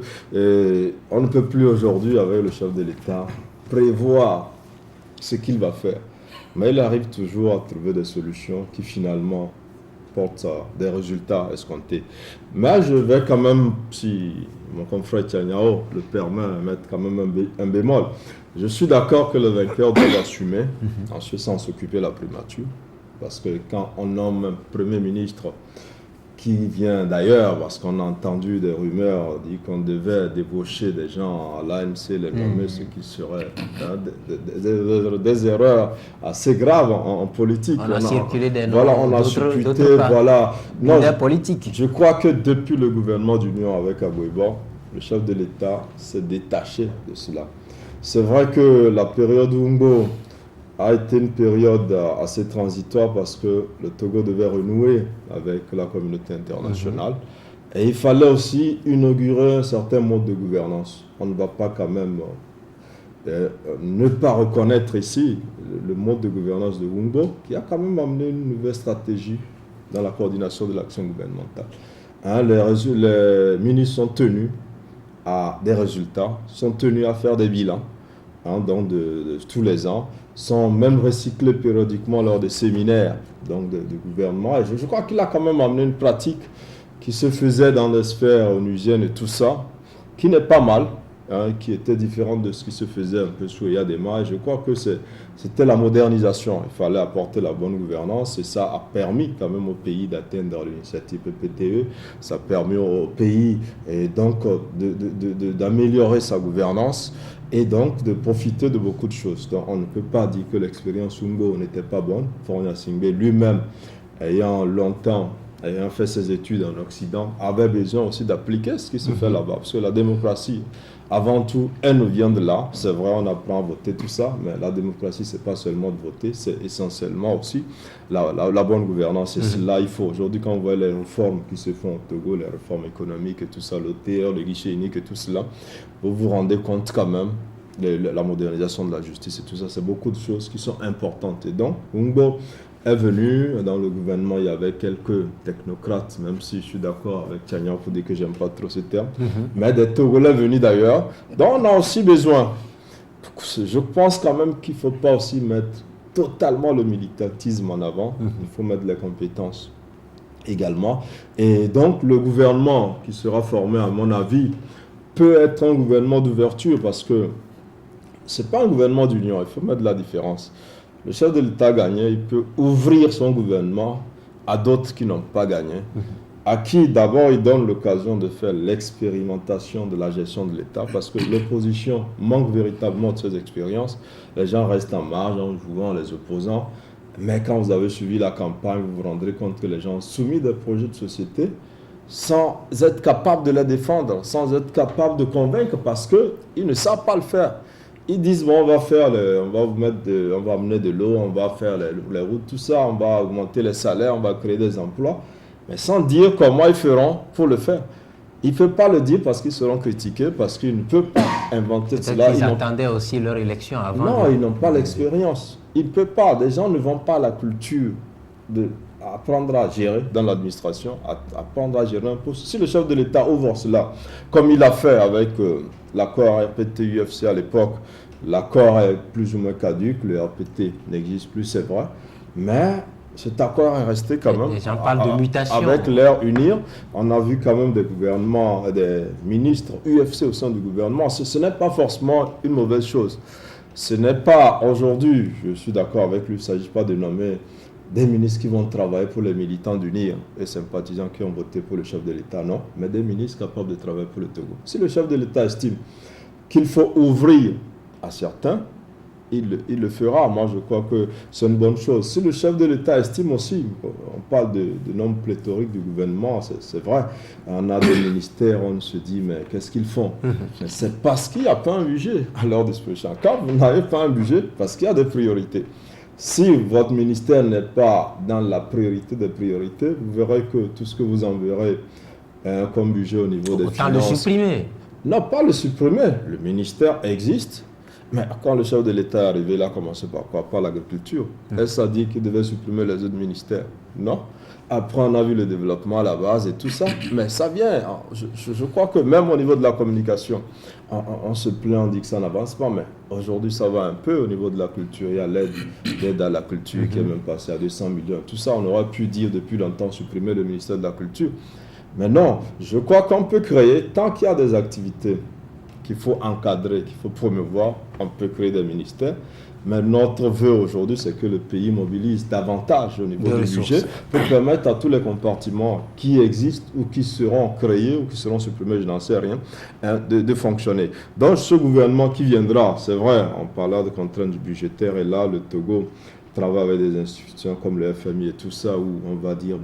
on ne peut plus aujourd'hui avec le chef de l'État prévoir ce qu'il va faire. Mais il arrive toujours à trouver des solutions qui finalement portent des résultats escomptés. Mais je vais quand même, si mon confrère Tiagnao le permet, mettre quand même un bémol. Je suis d'accord que le vainqueur doit assumer, en ce sens s'occuper de la primature, parce que quand on nomme un Premier ministre qui vient d'ailleurs, parce qu'on a entendu des rumeurs, dit qu'on devait débaucher des gens à l'ANC, les nommer, ce qui serait des erreurs assez graves en politique.
On a circulé des noms,
voilà, on a supputé, voilà. Non, politique. Je crois que depuis le gouvernement d'union avec Aboueba, le chef de l'État s'est détaché de cela. C'est vrai que la période Oumbo a été une période assez transitoire parce que le Togo devait renouer avec la communauté internationale. Et il fallait aussi inaugurer un certain mode de gouvernance. On ne va pas quand même ne pas reconnaître ici le mode de gouvernance de Oumbo qui a quand même amené une nouvelle stratégie dans la coordination de l'action gouvernementale. Les ministres sont tenus à des résultats, sont tenus à faire des bilans donc de tous les ans, sont même recyclés périodiquement lors des séminaires donc de gouvernement. Et je crois qu'il a quand même amené une pratique qui se faisait dans les sphères onusiennes et tout ça, qui n'est pas mal, qui était différente de ce qui se faisait un peu sous Yadema. Et je crois que c'était la modernisation. Il fallait apporter la bonne gouvernance et ça a permis quand même au pays d'atteindre l'initiative PPTE. Ça a permis au pays et donc d'améliorer sa gouvernance et donc de profiter de beaucoup de choses. Donc on ne peut pas dire que l'expérience Oumbo n'était pas bonne. Faure Gnassingbé lui-même, ayant fait ses études en Occident, avait besoin aussi d'appliquer ce qui se fait là-bas. Parce que la démocratie, avant tout, elle nous vient de là. C'est vrai, on apprend à voter, tout ça, mais la démocratie, ce n'est pas seulement de voter, c'est essentiellement aussi la bonne gouvernance. Et là, il faut, aujourd'hui, quand on voit les réformes qui se font au Togo, les réformes économiques et tout ça, l'OTR, le guichet unique et tout cela, vous vous rendez compte quand même de la modernisation de la justice et tout ça. C'est beaucoup de choses qui sont importantes. Et donc, Oumbo est venu, dans le gouvernement, il y avait quelques technocrates, même si je suis d'accord avec Tiagnan pour dire que j'aime pas trop ce terme, mais des Togolais venus d'ailleurs, dont on a aussi besoin. Je pense quand même qu'il ne faut pas aussi mettre totalement le militantisme en avant, il faut mettre les compétences également. Et donc, le gouvernement qui sera formé, à mon avis, peut être un gouvernement d'ouverture parce que ce n'est pas un gouvernement d'union, il faut mettre la différence. Le chef de l'État gagné, il peut ouvrir son gouvernement à d'autres qui n'ont pas gagné, à qui d'abord il donne l'occasion de faire l'expérimentation de la gestion de l'État, parce que l'opposition manque véritablement de ces expériences. Les gens restent en marge en jouant les opposants, mais quand vous avez suivi la campagne, vous vous rendrez compte que les gens ont soumis des projets de société sans être capables de les défendre, sans être capables de convaincre, parce qu'ils ne savent pas le faire. Ils disent, bon, on va amener de l'eau, on va faire les routes, tout ça, on va augmenter les salaires, on va créer des emplois, mais sans dire comment ils feront pour le faire. Ils ne peuvent pas le dire parce qu'ils seront critiqués, parce qu'ils ne peuvent pas inventer cela.
Ils attendaient aussi leur élection avant.
Non, ils n'ont pas l'expérience. Ils ne peuvent pas. Les gens ne vont pas à la culture apprendre à gérer dans l'administration, apprendre à gérer un poste. Si le chef de l'État ouvre cela, comme il a fait avec l'accord RPT-UFC à l'époque, l'accord est plus ou moins caduc, le RPT n'existe plus, c'est vrai, mais cet accord est resté quand même.
Les gens parlent de mutation.
Avec l'ère UNIR, on a vu quand même des gouvernements, des ministres UFC au sein du gouvernement. Ce n'est pas forcément une mauvaise chose. Ce n'est pas aujourd'hui, je suis d'accord avec lui, il ne s'agit pas de nommer des ministres qui vont travailler pour les militants d'UNIR et sympathisants qui ont voté pour le chef de l'État, non, mais des ministres capables de travailler pour le Togo. Si le chef de l'État estime qu'il faut ouvrir à certains, il le fera. Moi, je crois que c'est une bonne chose. Si le chef de l'État estime aussi, on parle de nombre pléthorique du gouvernement, c'est vrai, on a des ministères, on se dit, mais qu'est-ce qu'ils font? Mais c'est parce qu'il n'y a pas un budget à leur disposition. Quand vous n'avez pas un budget, parce qu'il y a des priorités. Si votre ministère n'est pas dans la priorité des priorités, vous verrez que tout ce que vous enverrez comme budget au niveau des finances...
Autant le supprimer.
Non, pas le supprimer. Le ministère existe. Mais quand le chef de l'État est arrivé, il a commencé par quoi? Par l'agriculture. Est-ce a dit qu'il devait supprimer les autres ministères? Non. Après, on a vu le développement à la base et tout ça. Mais ça vient. Je crois que même au niveau de la communication, on se plaint, on dit que ça n'avance pas. Mais aujourd'hui, ça va un peu au niveau de la culture. Il y a l'aide à la culture qui est même passée à 200 millions. Tout ça, on aurait pu dire depuis longtemps supprimer le ministère de la Culture. Mais non, je crois qu'on peut créer, tant qu'il y a des activités qu'il faut encadrer, qu'il faut promouvoir, on peut créer des ministères. Mais notre vœu aujourd'hui, c'est que le pays mobilise davantage au niveau du budget pour permettre à tous les compartiments qui existent ou qui seront créés ou qui seront supprimés, je n'en sais rien, de fonctionner. Donc ce gouvernement qui viendra, c'est vrai, on parlait de contraintes budgétaires et là, le Togo travaille avec des institutions comme le FMI et tout ça où on va dire,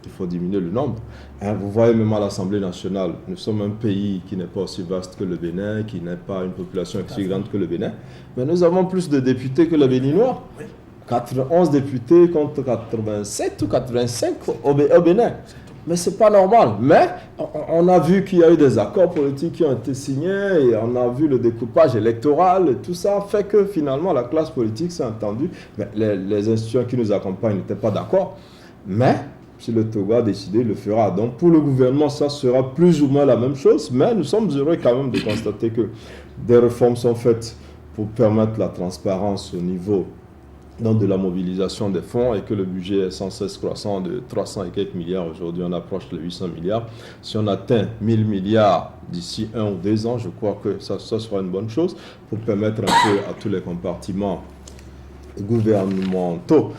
il faut diminuer le nombre. Vous voyez même à l'Assemblée nationale, nous sommes un pays qui n'est pas aussi vaste que le Bénin, qui n'a pas une population aussi grande que le Bénin, mais nous avons plus de députés que les Béninois. 91 députés contre 87 ou 85 au Bénin. Mais ce n'est pas normal. Mais on a vu qu'il y a eu des accords politiques qui ont été signés et on a vu le découpage électoral et tout ça fait que finalement la classe politique s'est entendue. Mais les institutions qui nous accompagnent n'étaient pas d'accord. Mais si le Togo a décidé, il le fera. Donc pour le gouvernement, ça sera plus ou moins la même chose, mais nous sommes heureux quand même de constater que des réformes sont faites pour permettre la transparence au niveau de la mobilisation des fonds et que le budget est sans cesse croissant de 300 et quelques milliards. Aujourd'hui, on approche les 800 milliards. Si on atteint 1000 milliards d'ici 1 ou 2 ans, je crois que ça sera une bonne chose pour permettre un peu à tous les compartiments gouvernementaux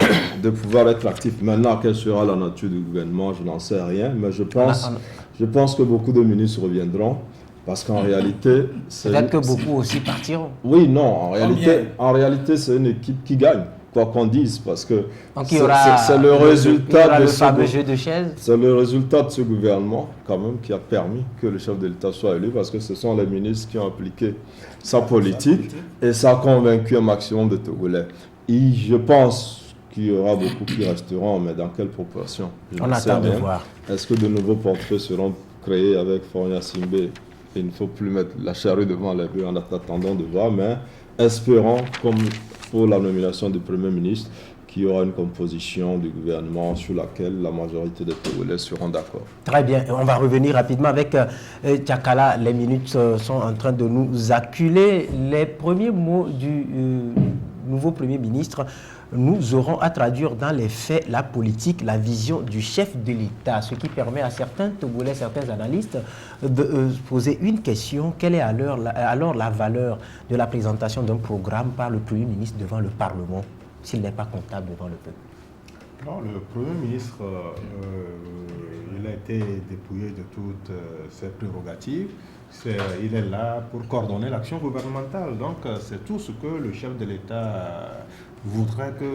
de pouvoir être actifs. Maintenant, quelle sera la nature du gouvernement, je n'en sais rien, mais je pense que beaucoup de ministres reviendront parce qu'en réalité...
Peut-être que beaucoup aussi partiront.
Oui, non, en réalité, c'est une équipe qui gagne, quoi qu'on dise, parce que
c'est
le résultat de
fameux jeu de chaises.
C'est le résultat de ce gouvernement, quand même, qui a permis que le chef de l'État soit élu, parce que ce sont les ministres qui ont appliqué sa politique et ça a convaincu un maximum de Togolais. Et je pense qu'il y aura beaucoup qui resteront, mais dans quelle proportion?
On attend de voir.
Est-ce que de nouveaux portraits seront créés avec Foria Simbe? Il ne faut plus mettre la charrue devant les bœufs en attendant de voir, mais espérons, comme pour la nomination du Premier ministre, qu'il y aura une composition du gouvernement sur laquelle la majorité des Togolais seront d'accord.
Très bien. On va revenir rapidement avec Tchakala. Les minutes sont en train de nous acculer. Les premiers mots du nouveau Premier ministre, nous aurons à traduire dans les faits la politique, la vision du chef de l'État, ce qui permet à certains Togolais, certains analystes de poser une question. Quelle est alors la valeur de la présentation d'un programme par le Premier ministre devant le Parlement, s'il n'est pas comptable devant le peuple?
Non, le Premier ministre, il a été dépouillé de toutes ses prérogatives. Il est là pour coordonner l'action gouvernementale. Donc, c'est tout ce que le chef de l'État voudrait que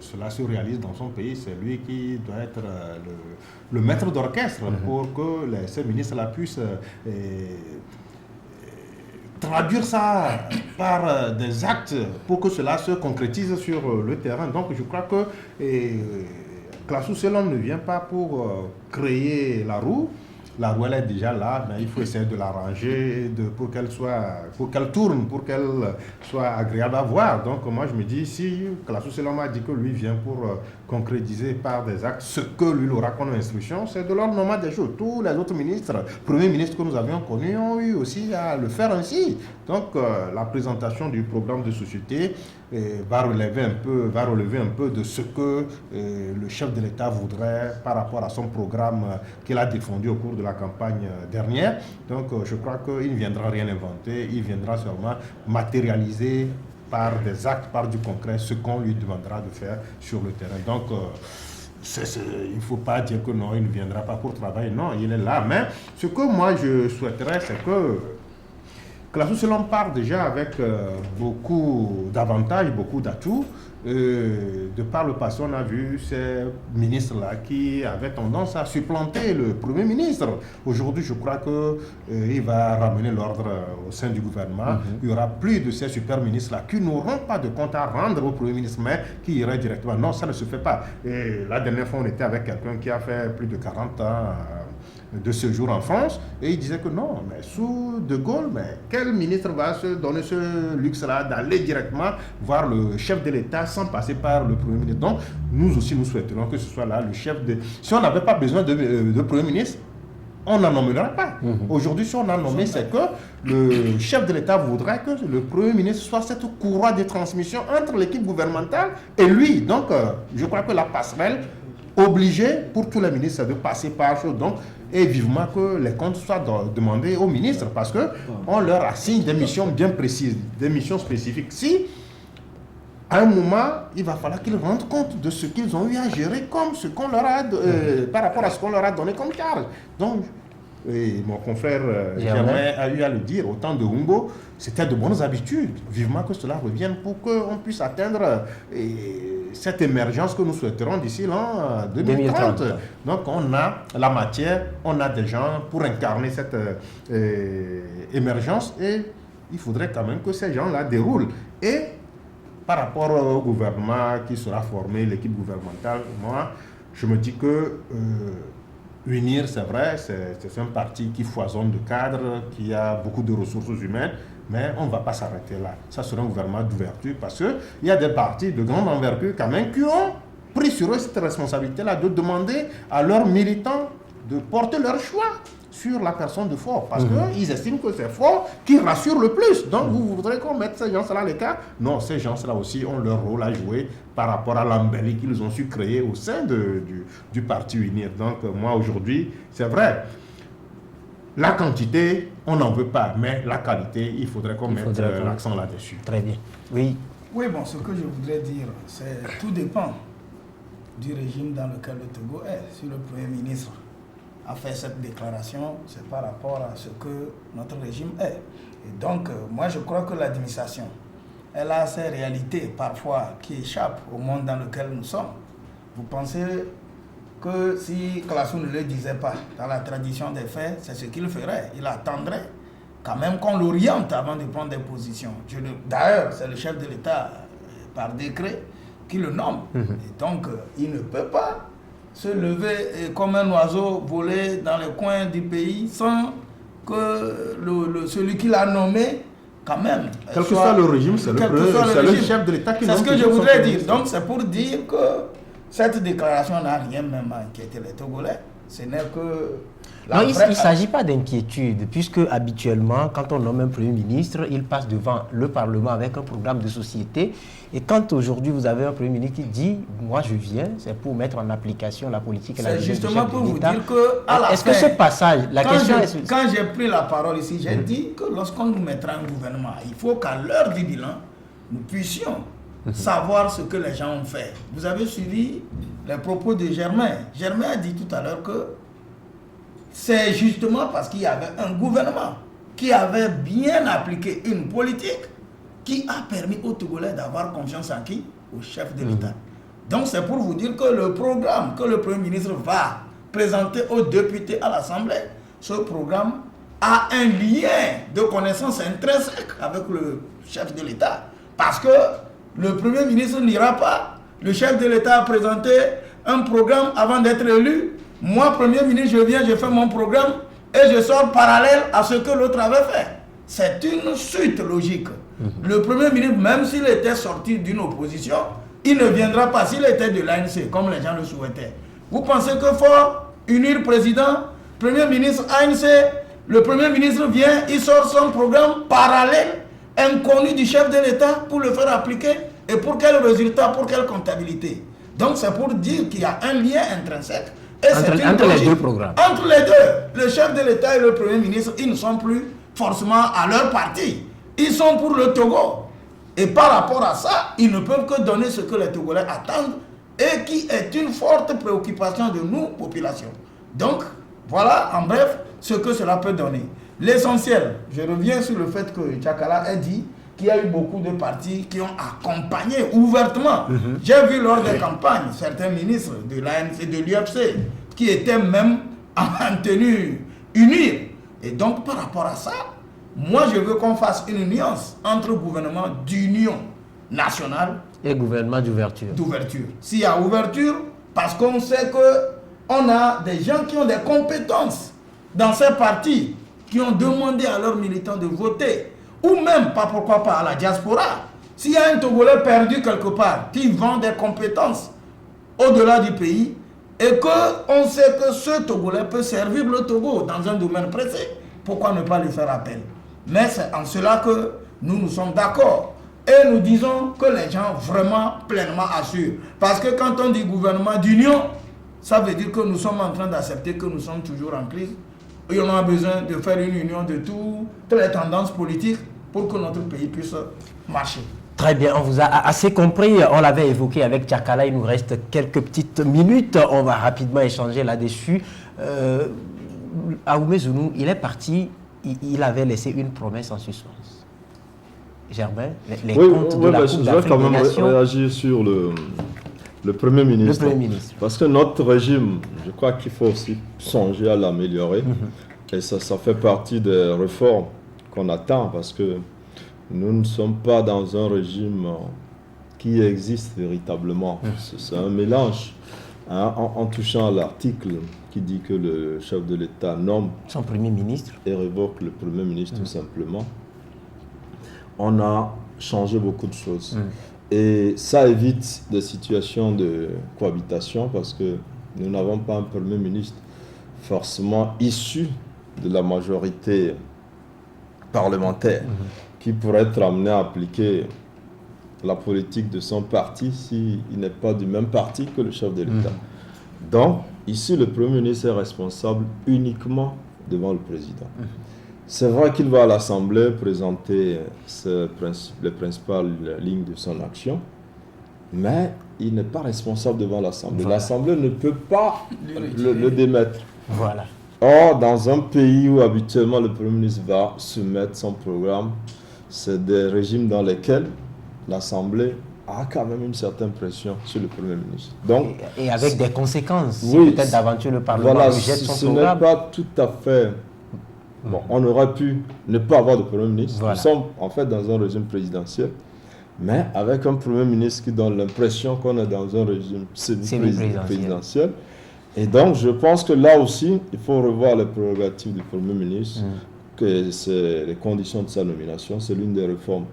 cela se réalise dans son pays. C'est lui qui doit être le maître d'orchestre pour que ces ministres-là puissent traduire ça par des actes pour que cela se concrétise sur le terrain. Donc, je crois que Classou Selon ne vient pas pour créer la roue. La roue elle est déjà là, mais il faut essayer de l'arranger pour qu'elle tourne, pour qu'elle soit agréable à voir. Donc moi je me dis, si Calasso Selon m'a dit que lui vient pour concrétiser par des actes ce que lui aura comme instruction, c'est de l'ordre normal des choses. Tous les autres ministres, premiers ministres que nous avions connus ont eu aussi à le faire ainsi. Donc la présentation du programme de société va relever un peu de ce que le chef de l'État voudrait par rapport à son programme qu'il a défendu au cours de la campagne dernière. Donc je crois qu'il ne viendra rien inventer, il viendra seulement matérialiser par des actes, par du concret, ce qu'on lui demandera de faire sur le terrain. Donc il ne faut pas dire que non, il ne viendra pas pour travailler, non, il est là. Mais ce que moi je souhaiterais, c'est que Calasso Selon part déjà avec beaucoup d'avantages, beaucoup d'atouts. De par le passé, on a vu ces ministres-là qui avaient tendance à supplanter le Premier ministre. Aujourd'hui, je crois qu'il va ramener l'ordre au sein du gouvernement. Il n'y aura plus de ces super ministres-là qui n'auront pas de compte à rendre au Premier ministre, mais qui iraient directement. Non, ça ne se fait pas. Et la dernière fois, on était avec quelqu'un qui a fait plus de 40 ans de séjour en France, et il disait que non, mais sous De Gaulle, mais quel ministre va se donner ce luxe-là d'aller directement voir le chef de l'État sans passer par le Premier ministre? Donc, nous aussi, nous souhaiterions que ce soit là le chef de... Si on n'avait pas besoin de Premier ministre, on n'en nommerait pas. Aujourd'hui, si on a nommé, c'est que le chef de l'État voudrait que le Premier ministre soit cette courroie de transmission entre l'équipe gouvernementale et lui. Donc, je crois que la passerelle obligée pour tous les ministres de passer par chose. Donc, et vivement que les comptes soient demandés aux ministres parce qu'on leur assigne des missions bien précises, des missions spécifiques. Si, à un moment, il va falloir qu'ils rendent compte de ce qu'ils ont eu à gérer comme ce qu'on leur a, par rapport à ce qu'on leur a donné comme charge. Donc, et mon confrère Germain a eu à le dire, au temps de Humbo, c'était de bonnes habitudes. Vivement que cela revienne pour qu'on puisse atteindre cette émergence que nous souhaiterons d'ici l'an 2030. Donc on a la matière, on a des gens pour incarner cette émergence et il faudrait quand même que ces gens-là déroulent. Et par rapport au gouvernement qui sera formé, l'équipe gouvernementale, moi je me dis que UNIR, c'est vrai, c'est un parti qui foisonne de cadres, qui a beaucoup de ressources humaines, mais on ne va pas s'arrêter là. Ça sera un gouvernement d'ouverture parce qu'il y a des partis de grande envergure quand même qui ont pris sur eux cette responsabilité-là de demander à leurs militants de porter leur choix sur la personne de Faure, parce qu'ils estiment que c'est Faure qui rassure le plus. Donc vous voudrez qu'on mette ces gens-là à l'écart? Non, ces gens-là aussi ont leur rôle à jouer par rapport à l'embellie qu'ils ont su créer au sein du parti UNIR. Donc moi aujourd'hui, c'est vrai, la quantité, on n'en veut pas, mais la qualité, il faudrait qu'on mette l'accent là-dessus.
Très bien. Oui.
Oui, bon, ce que je voudrais dire, c'est tout dépend du régime dans lequel le Togo est. Si le Premier ministre a fait cette déclaration, c'est par rapport à ce que notre régime est. Et donc, moi, je crois que l'administration, elle a ces réalités parfois qui échappent au monde dans lequel nous sommes. Vous pensez que si Calasso ne le disait pas, dans la tradition des faits, c'est ce qu'il ferait. Il attendrait quand même qu'on l'oriente avant de prendre des positions. D'ailleurs, c'est le chef de l'État, par décret, qui le nomme. Et donc, il ne peut pas se lever comme un oiseau, voler dans les coins du pays sans que celui qui l'a nommé, quand même...
Quel que soit le régime, c'est le chef de l'État qui nomme.
C'est ce que je voudrais dire. Donc c'est pour dire que cette déclaration n'a rien même à inquiéter les Togolais. Ce n'est que...
Non, il ne s'agit pas d'inquiétude, puisque habituellement, quand on nomme un Premier ministre, il passe devant le Parlement avec un programme de société. Et quand aujourd'hui vous avez un Premier ministre qui dit « moi je viens », c'est pour mettre en application la politique et la vision du chef de l'État. C'est justement pour vous dire qu'à la fin... Est-ce que ce passage,
quand j'ai pris la parole ici, j'ai dit que lorsqu'on nous mettra un gouvernement, il faut qu'à l'heure du bilan, nous puissions savoir ce que les gens ont fait. Vous avez suivi les propos de Germain. Germain a dit tout à l'heure que c'est justement parce qu'il y avait un gouvernement qui avait bien appliqué une politique qui a permis aux Togolais d'avoir confiance en qui? Au chef de l'État. Donc c'est pour vous dire que le programme que le Premier ministre va présenter aux députés à l'Assemblée, ce programme a un lien de connaissance intrinsèque avec le chef de l'État. Parce que le Premier ministre n'ira pas, le chef de l'État a présenté un programme avant d'être élu. Moi, Premier ministre, je viens, je fais mon programme, et je sors parallèle à ce que l'autre avait fait. C'est une suite logique. Le Premier ministre, même s'il était sorti d'une opposition, il ne viendra pas s'il était de l'ANC, comme les gens le souhaitaient. Vous pensez qu'il faut unir président, Premier ministre, ANC, le Premier ministre vient, il sort son programme parallèle, inconnu du chef de l'État pour le faire appliquer, et pour quel résultat, pour quelle comptabilité. Donc c'est pour dire qu'il y a un lien intrinsèque. Et
entre les deux programmes.
Entre les deux, le chef de l'État et le Premier ministre, ils ne sont plus forcément à leur parti. Ils sont pour le Togo. Et par rapport à ça, ils ne peuvent que donner ce que les Togolais attendent et qui est une forte préoccupation de nous, population. Donc, voilà en bref ce que cela peut donner. L'essentiel, je reviens sur le fait que Tchakala a dit qu'il y a eu beaucoup de partis qui ont accompagné ouvertement. J'ai vu lors des campagnes certains ministres de l'ANC et de l'UFC qui étaient même en tenue unie. Et donc, par rapport à ça, moi, je veux qu'on fasse une nuance entre gouvernement d'union nationale
et gouvernement d'ouverture.
S'il y a ouverture, parce qu'on sait qu'on a des gens qui ont des compétences dans ces partis, qui ont demandé à leurs militants de voter, ou même, pas pourquoi pas, à la diaspora. S'il y a un Togolais perdu quelque part, qui vend des compétences au-delà du pays, et qu'on sait que ce Togolais peut servir le Togo dans un domaine précis, pourquoi ne pas lui faire appel? Mais c'est en cela que nous sommes d'accord. Et nous disons que les gens vraiment pleinement assurent. Parce que quand on dit gouvernement d'union, ça veut dire que nous sommes en train d'accepter que nous sommes toujours en crise. Et on a besoin de faire une union de toutes les tendances politiques pour que notre pays puisse marcher.
Très bien, on vous a assez compris. On l'avait évoqué avec Tchakala. Il nous reste quelques petites minutes. On va rapidement échanger là-dessus. Aoumé Zounou, il est parti. Il avait laissé une promesse en suspens. Germain, les comptes de la Coupe
je vais quand même réagir sur le Premier ministre.
Le Premier ministre.
Parce que notre régime, je crois qu'il faut aussi songer à l'améliorer. Et ça fait partie des réformes qu'on attend, parce que nous ne sommes pas dans un régime qui existe véritablement. C'est un mélange. En touchant à l'article qui dit que le chef de l'État nomme
son Premier ministre
et révoque le Premier ministre tout simplement, on a changé beaucoup de choses. Et ça évite des situations de cohabitation, parce que nous n'avons pas un Premier ministre forcément issu de la majorité parlementaire qui pourrait être amené à appliquer la politique de son parti s'il n'est pas du même parti que le chef de l'État. Donc, ici, le Premier ministre est responsable uniquement devant le président. C'est vrai qu'il va à l'Assemblée présenter les principales lignes de son action, mais il n'est pas responsable devant l'Assemblée.
Voilà.
L'Assemblée ne peut pas le démettre.
Voilà.
Or, dans un pays où habituellement le Premier ministre va soumettre son programme, c'est des régimes dans lesquels l'Assemblée a quand même une certaine pression sur le Premier ministre. Donc,
et avec des conséquences.
Oui,
Peut-être d'aventure le Parlement rejette son programme.
Ce n'est pas tout à fait... Bon, on aurait pu ne pas avoir de Premier ministre.
Voilà.
Nous sommes en fait dans un régime présidentiel, mais avec un Premier ministre qui donne l'impression qu'on est dans un régime semi-présidentiel. Et donc, je pense que là aussi, il faut revoir les prérogatives du Premier ministre, que c'est les conditions de sa nomination. C'est l'une des réformes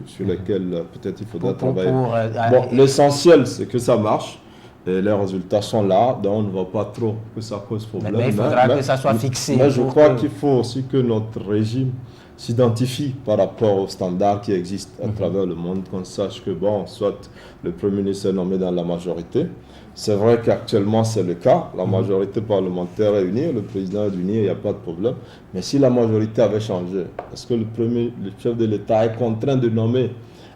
sur lesquelles peut-être il faudra travailler. L'essentiel, c'est que ça marche. Et les résultats sont là, donc on ne voit pas trop que ça cause problème.
Mais il faudra que ça soit fixé.
Mais je crois qu'il faut aussi que notre régime s'identifie par rapport aux standards qui existent à travers le monde, qu'on sache que, soit le Premier ministre est nommé dans la majorité. C'est vrai qu'actuellement c'est le cas, la majorité parlementaire est unie, le président est uni, il n'y a pas de problème. Mais si la majorité avait changé, est-ce que le chef de l'État est contraint de nommer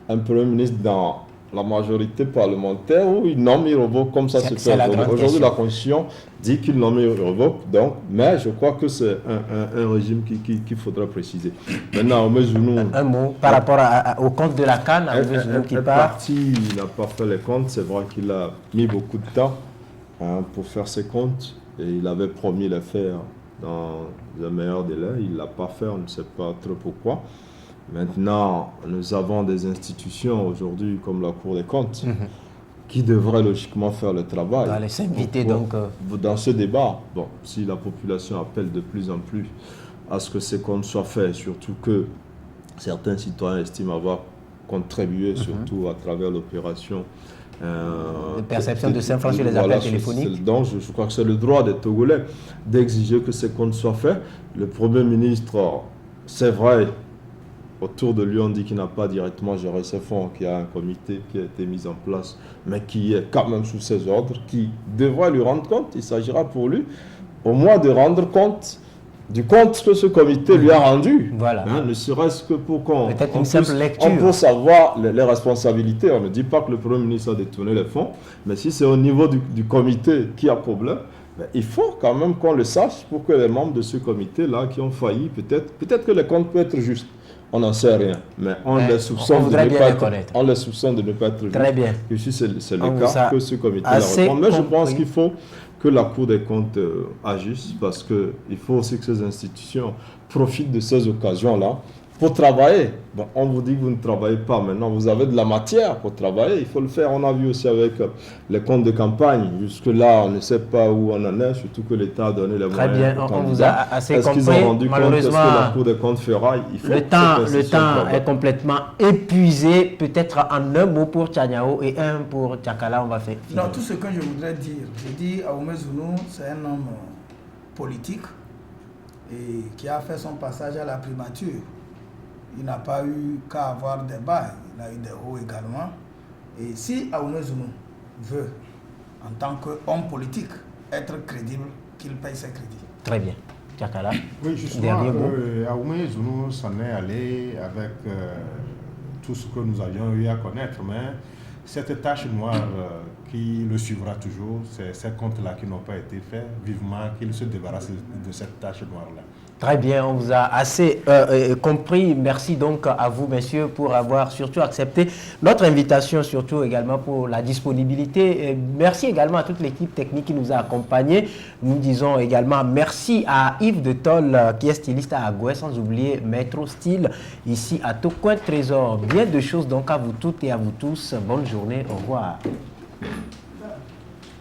un Premier ministre dans la majorité parlementaire, ou il nomme, il revoque, comme ça se fait aujourd'hui? La Constitution dit qu'il nomme, il revoque, mais je crois que c'est un régime qu'il faudra préciser. Maintenant,
un mot par rapport au compte de la CAN, qui part.
Il n'a pas fait les comptes, c'est vrai qu'il a mis beaucoup de temps pour faire ses comptes, et il avait promis les faire dans un meilleur délai, il ne l'a pas fait, on ne sait pas trop pourquoi. Maintenant, nous avons des institutions aujourd'hui comme la Cour des comptes qui devrait logiquement faire le travail.
Allez s'inviter
Bon,
donc.
Dans ce débat, bon, si la population appelle de plus en plus à ce que ces comptes soient faits, surtout que certains citoyens estiment avoir contribué, surtout à travers l'opération
de perception de 5 francs sur les appels téléphoniques.
Donc, je crois que c'est le droit des Togolais d'exiger que ces comptes soient faits. Le Premier ministre, c'est vrai, autour de lui, on dit qu'il n'a pas directement géré ces fonds, qu'il y a un comité qui a été mis en place, mais qui est quand même sous ses ordres, qui devrait lui rendre compte. Il s'agira pour lui au moins de rendre compte du compte que ce comité lui a rendu.
Voilà.
Hein, ne serait-ce que pour qu'on
peut-être une simple lecture.
On peut savoir les responsabilités. On ne dit pas que le Premier ministre a détourné les fonds, mais si c'est au niveau du comité qui a problème, ben, il faut quand même qu'on le sache pour que les membres de ce comité-là qui ont failli, peut-être que les comptes peuvent être justes. On n'en sait rien, mais on les soupçonne de ne pas être justes.
Très bien.
Ici, c'est le cas que ce comité-là répond. Mais je pense qu'il faut que la Cour des comptes agisse, parce qu'il faut aussi que ces institutions profitent de ces occasions-là pour travailler. Bon, on vous dit que vous ne travaillez pas maintenant, vous avez de la matière pour travailler, il faut le faire. On a vu aussi avec les comptes de campagne, jusque-là on ne sait pas où on en est, surtout que l'État a donné les moyens.
Très bien, on vous a assez compris.
Est-ce qu'ils ont rendu
malheureusement,
compte? Est-ce que la Cour des comptes fera?
Le temps est complètement épuisé. Peut-être en un mot pour Tchaniao et un pour Tchakala, on va faire.
Non, tout ce que je voudrais dire, je dis Ahoume Zounou, c'est un homme politique et qui a fait son passage à la primature. Il n'a pas eu qu'à avoir des bas, il a eu des hauts également. Et si Ahoume Zounou veut, en tant qu'homme politique, être crédible, qu'il paye ses crédits.
Très bien. Tchakala.
Oui, justement, Ahoume Zounou s'en est allé avec tout ce que nous avions eu à connaître, mais cette tâche noire qui le suivra toujours, c'est ces comptes-là qui n'ont pas été faits, vivement qu'il se débarrasse de cette tâche noire-là.
Très bien, on vous a assez compris. Merci donc à vous, messieurs, pour avoir surtout accepté notre invitation, surtout également pour la disponibilité. Et merci également à toute l'équipe technique qui nous a accompagnés. Nous disons également merci à Yves de Tol, qui est styliste à Agoué, sans oublier Maître Style, ici à Tocoin Trésor. Bien de choses donc à vous toutes et à vous tous. Bonne journée, au revoir.